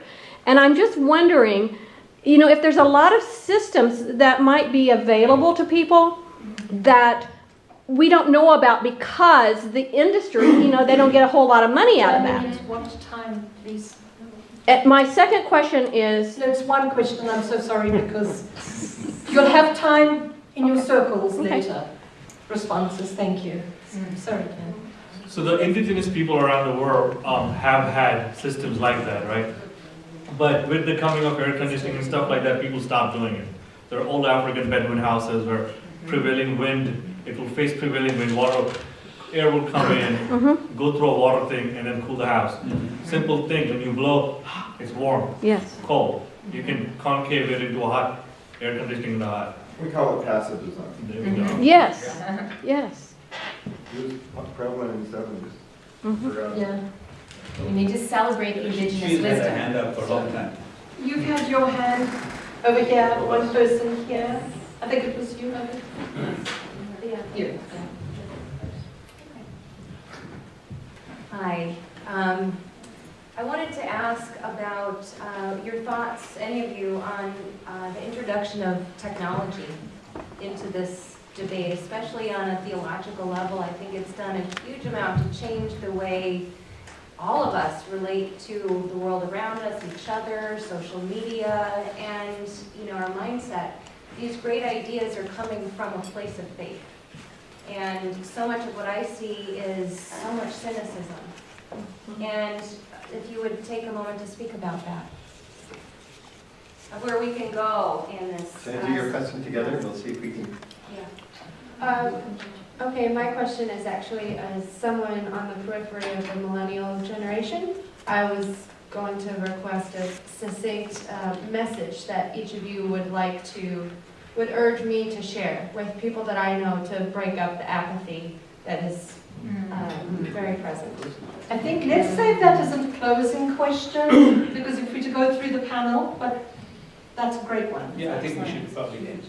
And I'm just wondering, you know, if there's a lot of systems that might be available to people that we don't know about because the industry, you know, they don't get a whole lot of money out of that. What time, please? My second question is... No, it's one question, I'm so sorry, because you'll have time in your circles later. Responses, thank you. Sorry, Ken. So the indigenous people around the world have had systems like that, right? But with the coming of air conditioning and stuff like that, people stopped doing it. There are old African Bedouin houses where prevailing wind, it will face prevailing wind, air will come in, go through a water thing, and then cool the house. Simple thing, when you blow, it's warm, cold. You can concave it into a hot, air conditioning in the hot. We call it passive design. There we go. Yes, yes. It was prevalent in the 70s. Yeah. We need to celebrate the indigenous She's had wisdom. a hand up for a long time. You've had your hand over here, one person here. I think it was you, David. Yeah, you. Hi. I wanted to ask about your thoughts, any of you, on the introduction of technology into this debate, especially on a theological level. I think it's done a huge amount to change the way all of us relate to the world around us, each other, social media, and our mindset. These great ideas are coming from a place of faith. And so much of what I see is so much cynicism. And if you would take a moment to speak about that. Of where we can go in this. Can I do your question together and we'll see if we can... Okay, my question is actually as someone on the periphery of the millennial generation. I was going to request a succinct message that each of you would urge me to share with people that I know to break up the apathy that is very present. I think let's save that as a closing question, because if we to go through the panel, but that's a great one. Yeah, I think we should probably end.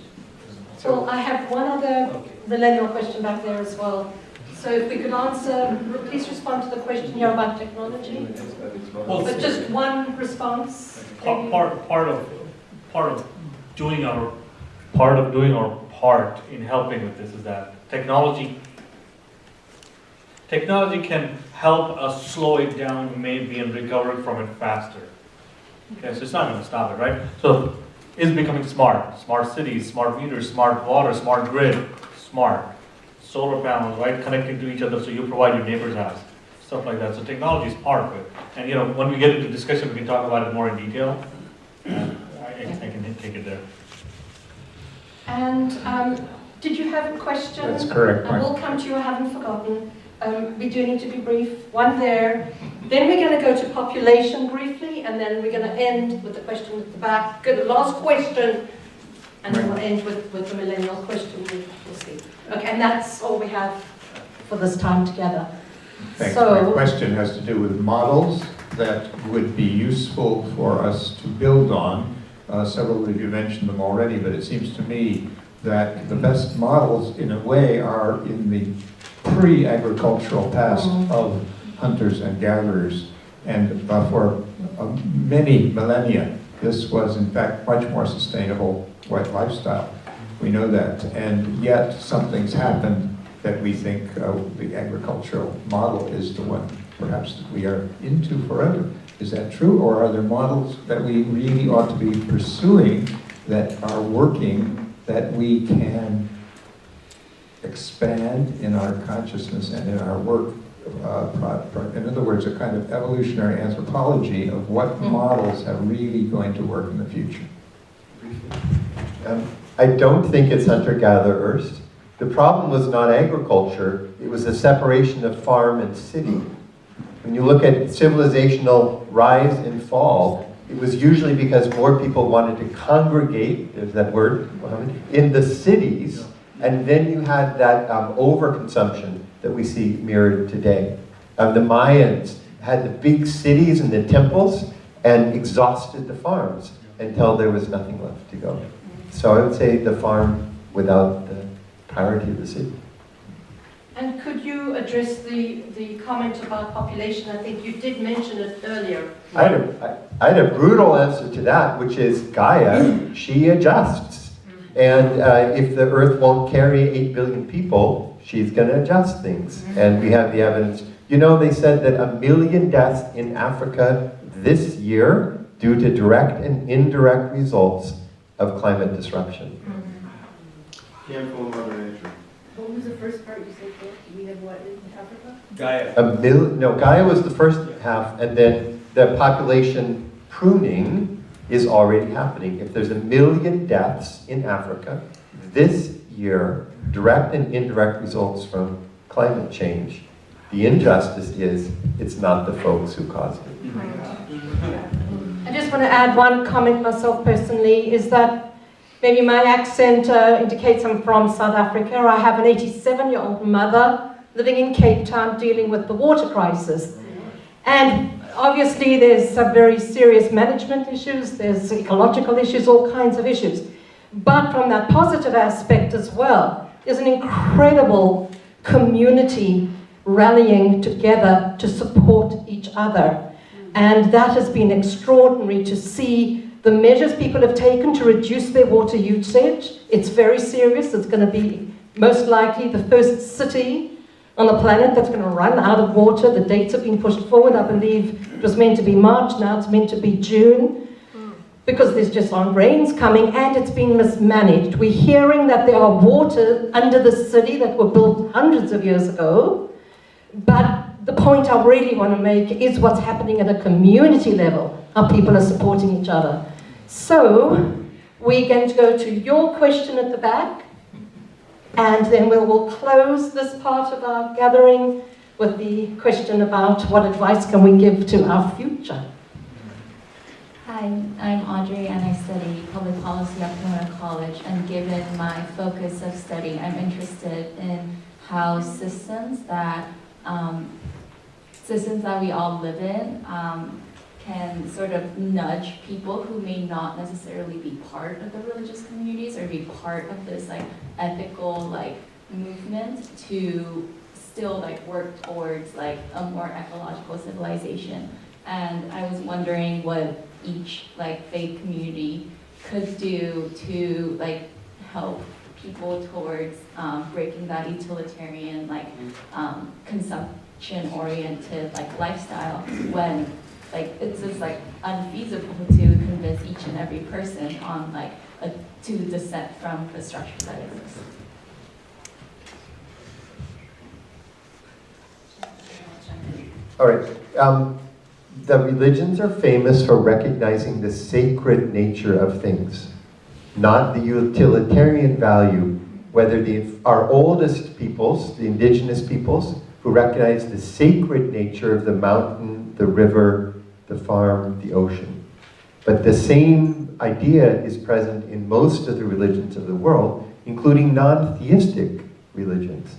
Well, I have one other millennial question back there as well. So if we could answer, please respond to the question here about technology. Well, but just one response. Part of doing our part in helping with this is that technology can help us slow it down maybe and recover from it faster. Okay, so it's not going to stop it, right? So it's becoming smart cities, smart meters, smart water, smart grid, smart solar panels, right, connecting to each other so you provide your neighbor's house, stuff like that. So technology is part of it. And when we get into discussion, we can talk about it more in detail. I can take it there. And did you have a question? That's correct. And we'll come to you, I haven't forgotten. We do need to be brief. One there. Then we're going to go to population briefly, and then we're going to end with the question at the back. Good, the last question, and then we'll end with the millennial question. We'll see. Okay, and that's all we have for this time together. Thanks. So, my question has to do with models that would be useful for us to build on. Several of you mentioned them already, but it seems to me that the best models, in a way, are in the pre-agricultural past of hunters and gatherers. And for many millennia, this was in fact much more sustainable white lifestyle. We know that. And yet something's happened that we think the agricultural model is the one perhaps that we are into forever. Is that true? Or are there models that we really ought to be pursuing that are working, that we can expand in our consciousness and in our work? In other words, a kind of evolutionary anthropology of what models are really going to work in the future. I don't think it's hunter-gatherers. The problem was not agriculture, it was the separation of farm and city. When you look at civilizational rise and fall, it was usually because more people wanted to congregate, there's that word, in the cities, and then you had that overconsumption that we see mirrored today. The Mayans had the big cities and the temples and exhausted the farms until there was nothing left to go. So I would say the farm without the priority of the city. And could you address the comment about population? I think you did mention it earlier. I had a brutal answer to that, which is Gaia, she adjusts. And if the Earth won't carry 8 billion people, she's going to adjust things. And we have the evidence. You know, they said that 1 million deaths in Africa this year due to direct and indirect results of climate disruption. Can't fool Mother Nature. What was the first part you said? We had what in Africa? Gaia. Gaia was the first half, and then the population pruning is already happening. If there's 1 million deaths in Africa this year, direct and indirect results from climate change, the injustice is it's not the folks who caused it. I just want to add one comment myself personally, is that maybe my accent indicates I'm from South Africa. I have an 87-year-old mother living in Cape Town dealing with the water crisis. And obviously there's some very serious management issues, there's ecological issues, all kinds of issues. But from that positive aspect as well, there's an incredible community rallying together to support each other. And that has been extraordinary to see the measures people have taken to reduce their water usage. It's very serious. It's going to be most likely the first city on the planet that's going to run out of water. The dates have been pushed forward. I believe it was meant to be March, now it's meant to be June, because there's just aren't rains coming and it's been mismanaged. We're hearing that there are waters under the city that were built hundreds of years ago, but the point I really want to make is what's happening at a community level, how people are supporting each other. So, we're going to go to your question at the back, and then we'll close this part of our gathering with the question about what advice can we give to our future. Hi, I'm Audrey and I study public policy at Claremont College, and given my focus of study, I'm interested in how systems that we all live in can sort of nudge people who may not necessarily be part of the religious communities or be part of this like ethical like movement to still like work towards like a more ecological civilization. And I was wondering what each like faith community could do to like help people towards breaking that utilitarian like consumption-oriented like lifestyle, when like it's just like unfeasible to convince each and every person on like to dissent from the structure that exists. All right. The religions are famous for recognizing the sacred nature of things, not the utilitarian value, whether our oldest peoples, the indigenous peoples, who recognize the sacred nature of the mountain, the river, the farm, the ocean. But the same idea is present in most of the religions of the world, including non-theistic religions.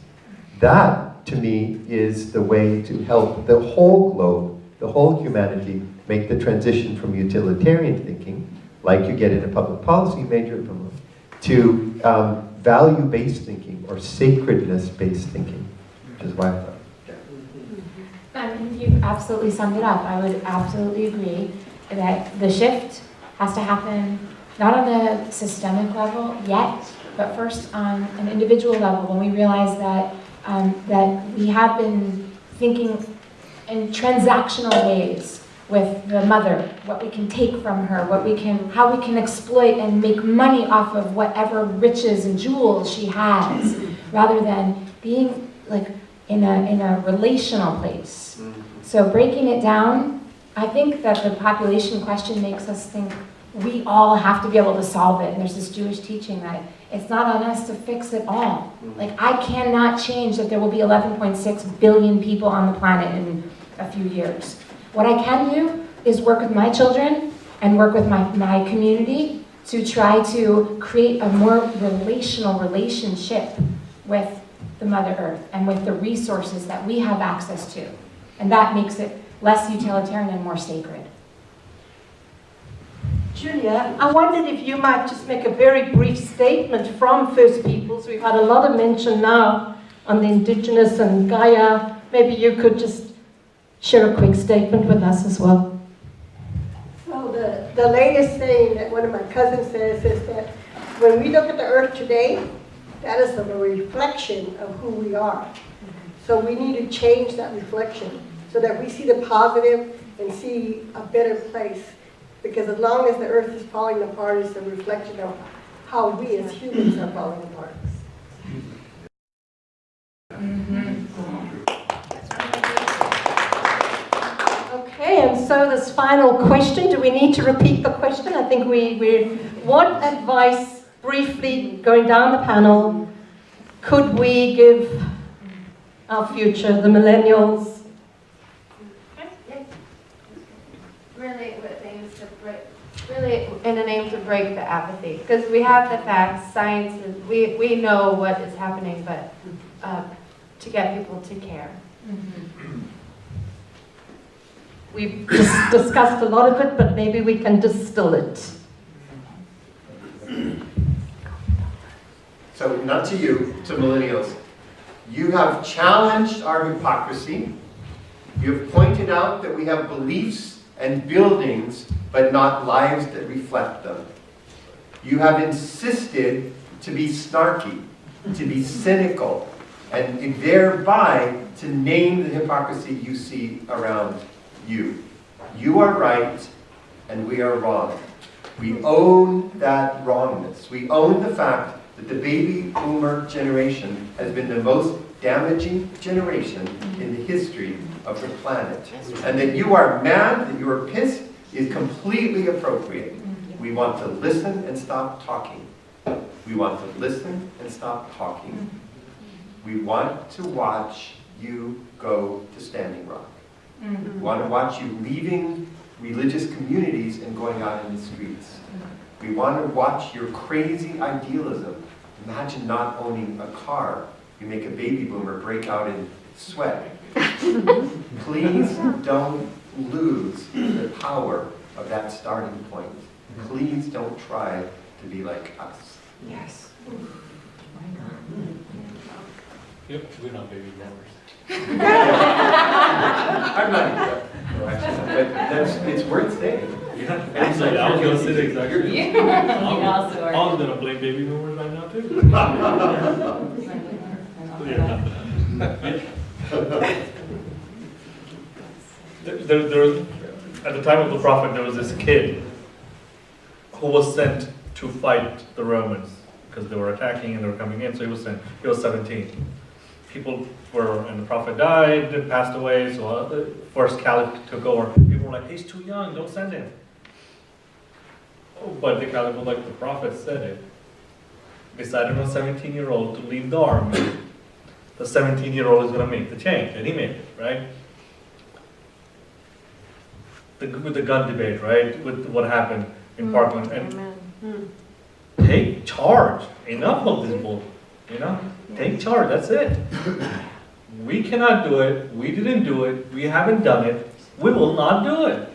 That, to me, is the way to help the whole globe, the whole humanity, make the transition from utilitarian thinking, like you get in a public policy major, to value-based thinking or sacredness-based thinking. which is my thought. I mean, you've absolutely summed it up. I would absolutely agree that the shift has to happen not on the systemic level yet, but first on an individual level, when we realize that that we have been thinking in transactional ways with the mother, what we can take from her, how we can exploit and make money off of whatever riches and jewels she has, rather than being like in a relational place. So breaking it down, I think that the population question makes us think we all have to be able to solve it. And there's this Jewish teaching that it's not on us to fix it all. Like, I cannot change that there will be 11.6 billion people on the planet in a few years. What I can do is work with my children and work with my community to try to create a more relational relationship with the Mother Earth and with the resources that we have access to. And that makes it less utilitarian and more sacred. Julia, I wondered if you might just make a very brief statement from First Peoples. We've had a lot of mention now on the Indigenous and Gaia. Maybe you could just share a quick statement with us as well. So the latest thing that one of my cousins says is that when we look at the earth today, that is a reflection of who we are. So we need to change that reflection so that we see the positive and see a better place. Because as long as the earth is falling apart, it's a reflection of how we as humans are falling apart. Okay, and so this final question, do we need to repeat the question? I think what advice, briefly going down the panel, could we give our future, the millennials? Really in an aim to break the apathy, because we have the facts, science, we know what is happening, but to get people to care. We've just discussed a lot of it, but maybe we can distill it. So not to you, to millennials. You have challenged our hypocrisy. You have pointed out that we have beliefs and buildings, but not lives that reflect them. You have insisted to be snarky, to be cynical, and thereby to name the hypocrisy you see around you. You are right, and we are wrong. We own that wrongness. We own the fact that the baby boomer generation has been the most damaging generation in the history of the planet. And that you are mad, that you are pissed, is completely appropriate. We want to listen and stop talking. We want to listen and stop talking. We want to watch you go to Standing Rock. We want to watch you leaving religious communities and going out in the streets. We want to watch your crazy idealism. Imagine not owning a car. You make a baby boomer break out in sweat. Please don't lose the power of that starting point. Please don't try to be like us. Yes. Yep, we're not baby boomers. I'm not even but it's worth saying. Yeah, actually, I was going to say the exact same. Yeah. I was going to blame baby boomers right now too. There, at the time of the prophet, there was this kid who was sent to fight the Romans because they were attacking and they were coming in, so he was sent. He was 17. People were, and the prophet died, passed away, so the first caliph took over. People were like, he's too young, don't send him. Oh, but the caliph was like, the prophet said it. Decided on a 17-year-old to lead the army. The 17-year-old is going to make the change, and he made it, right? With the gun debate, right? With what happened in Parkland. And take charge. Enough of this bull. You know? Take charge. That's it. We cannot do it. We didn't do it. We haven't done it. We will not do it.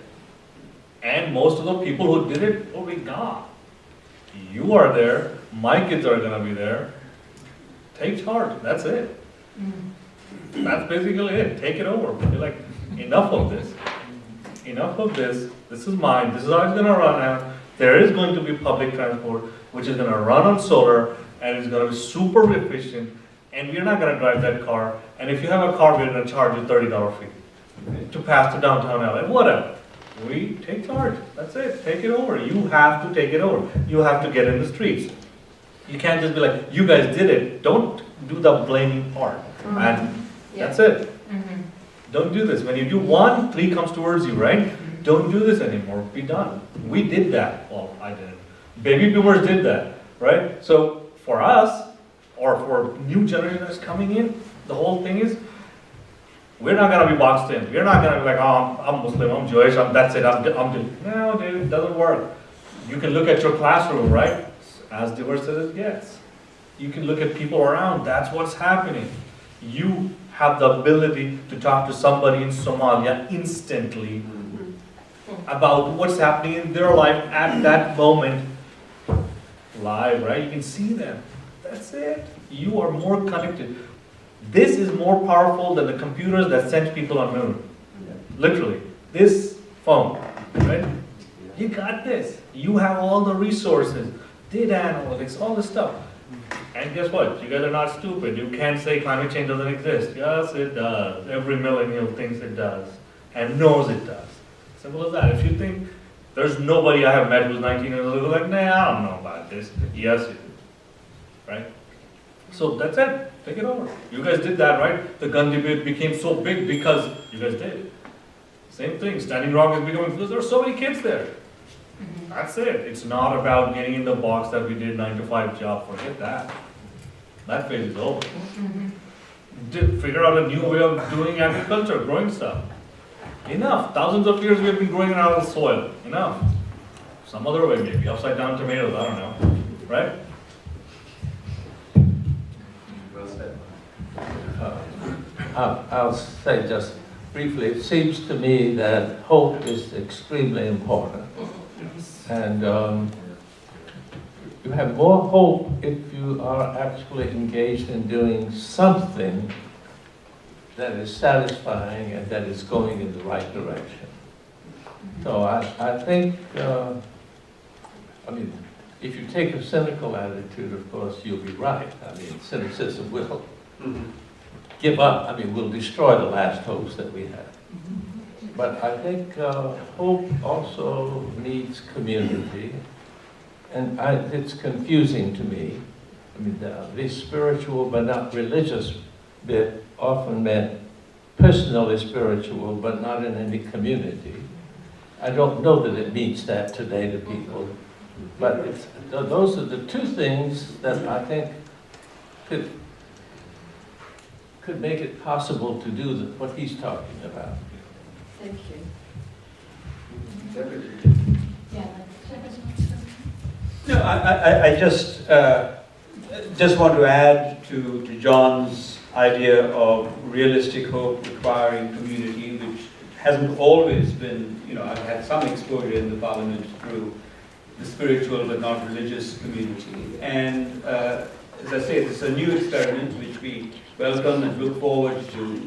And most of the people who did it will be gone. You are there. My kids are going to be there. Take charge. That's it. That's basically it. Take it over. You're like, enough of this. Enough of this. This is mine. This is how it's going to run out. There is going to be public transport, which is going to run on solar, and it's going to be super efficient, and we're not going to drive that car. And if you have a car, we're going to charge you $30 fee to pass to downtown LA, whatever. We take charge. That's it. Take it over. You have to take it over. You have to get in the streets. You can't just be like, you guys did it. Don't do the blaming part. And that's it. Don't do this. When you do one, 3 comes towards you, right? Don't do this anymore. Be done. We did that. Well, I didn't. Baby boomers did that, right? So for us, or for new generations coming in, the whole thing is, we're not going to be boxed in. We're not going to be like, oh, I'm Muslim, I'm Jewish, that's it, I'm doing. No, dude, it doesn't work. You can look at your classroom, right? As diverse as it gets. You can look at people around, that's what's happening. You have the ability to talk to somebody in Somalia instantly about what's happening in their life at that moment. Live, right? You can see them. That's it. You are more connected. This is more powerful than the computers that sent people on the moon. Literally. This phone, right? You got this. You have all the resources, data analytics, all this stuff. And guess what? You guys are not stupid. You can't say climate change doesn't exist. Yes, it does. Every millennial thinks it does and knows it does. Simple as that. If you think there's nobody I have met who's 19 years old who's like, nah, I don't know about this. Yes, you do. Right? So that's it. Take it over. You guys did that, right? The gun debate became so big because you guys did. Same thing. Standing Rock is becoming because there are so many kids there. That's it. It's not about getting in the box that we did 9-to-5 job. Forget that. That phase is over. Figure out a new way of doing agriculture, growing stuff. Enough. Thousands of years we have been growing it out of the soil. Enough. Some other way maybe. Upside down tomatoes. I don't know. Right? Well said. I'll say just briefly, it seems to me that hope is extremely important. And you have more hope if you are actually engaged in doing something that is satisfying and that is going in the right direction. So I think, I mean, if you take a cynical attitude, of course, you'll be right. I mean, cynicism will give up. I mean, we'll destroy the last hopes that we have. But I think hope also needs community. And it's confusing to me. I mean, the spiritual but not religious bit often meant personally spiritual but not in any community. I don't know that it means that today to people. But those are the two things that I think could make it possible to do what he's talking about. Thank you. No, I just want to add to John's idea of realistic hope requiring community, which hasn't always been, I've had some exposure in the Parliament through the spiritual but not religious community. And as I say, it's a new experiment which we welcome and look forward to.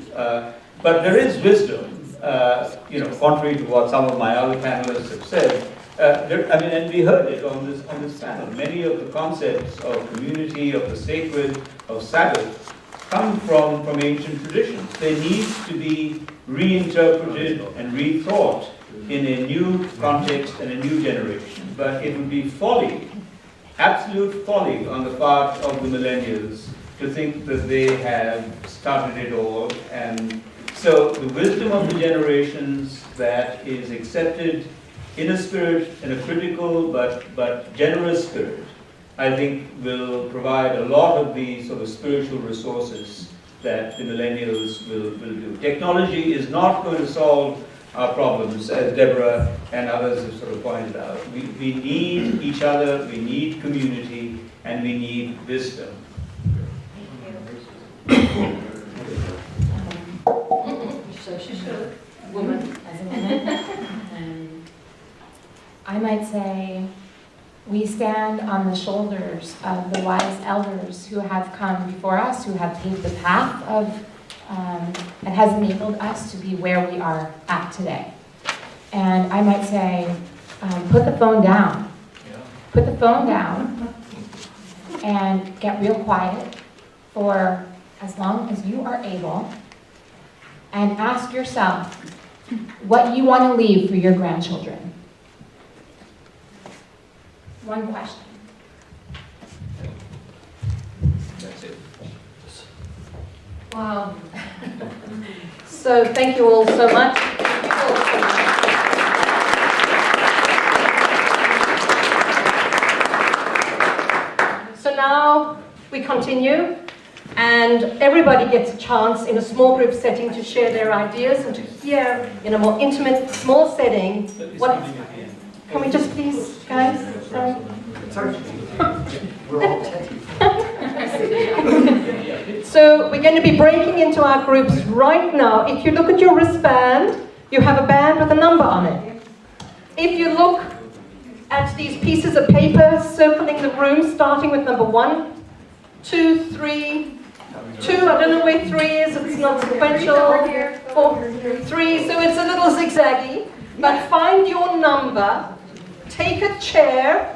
But there is wisdom, contrary to what some of my other panelists have said. And we heard it on this panel. Many of the concepts of community, of the sacred, of Sabbath, come from ancient traditions. They need to be reinterpreted and rethought in a new context and a new generation. But it would be folly, absolute folly on the part of the millennials to think that they have started it all. And so the wisdom of the generations that is accepted in a spirit, in a critical but generous spirit, I think will provide a lot of the sort of spiritual resources that the millennials will do. Technology is not going to solve our problems, as Deborah and others have sort of pointed out. We need each other, we need community, and we need wisdom. So she should, woman, as a woman. I might say we stand on the shoulders of the wise elders who have come before us, who have paved the path of that has enabled us to be where we are at today. And I might say, put the phone down. Put the phone down and get real quiet for as long as you are able, and ask yourself what you want to leave for your grandchildren. One question. That's it. Wow. So thank you all so much. So now we continue, and everybody gets a chance in a small group setting to share their ideas and to hear in a more intimate, small setting what... Can we just please, guys? Sorry. We're all techy. So we're going to be breaking into our groups right now. If you look at your wristband, you have a band with a number on it. If you look at these pieces of paper circling the room, starting with number 1, 2, 3, 2, I don't know where 3 is, it's not sequential, 4, 3, so it's a little zigzaggy, but find your number, take a chair,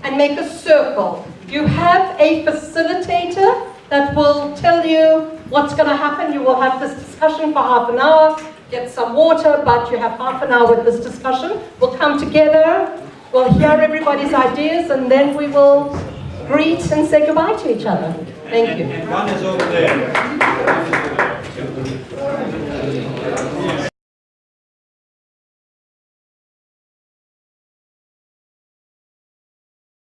and make a circle. You have a facilitator that will tell you what's going to happen. You will have this discussion for half an hour, get some water, but you have half an hour with this discussion. We'll come together, we'll hear everybody's ideas, and then we will greet and say goodbye to each other. Thank you. One is over there.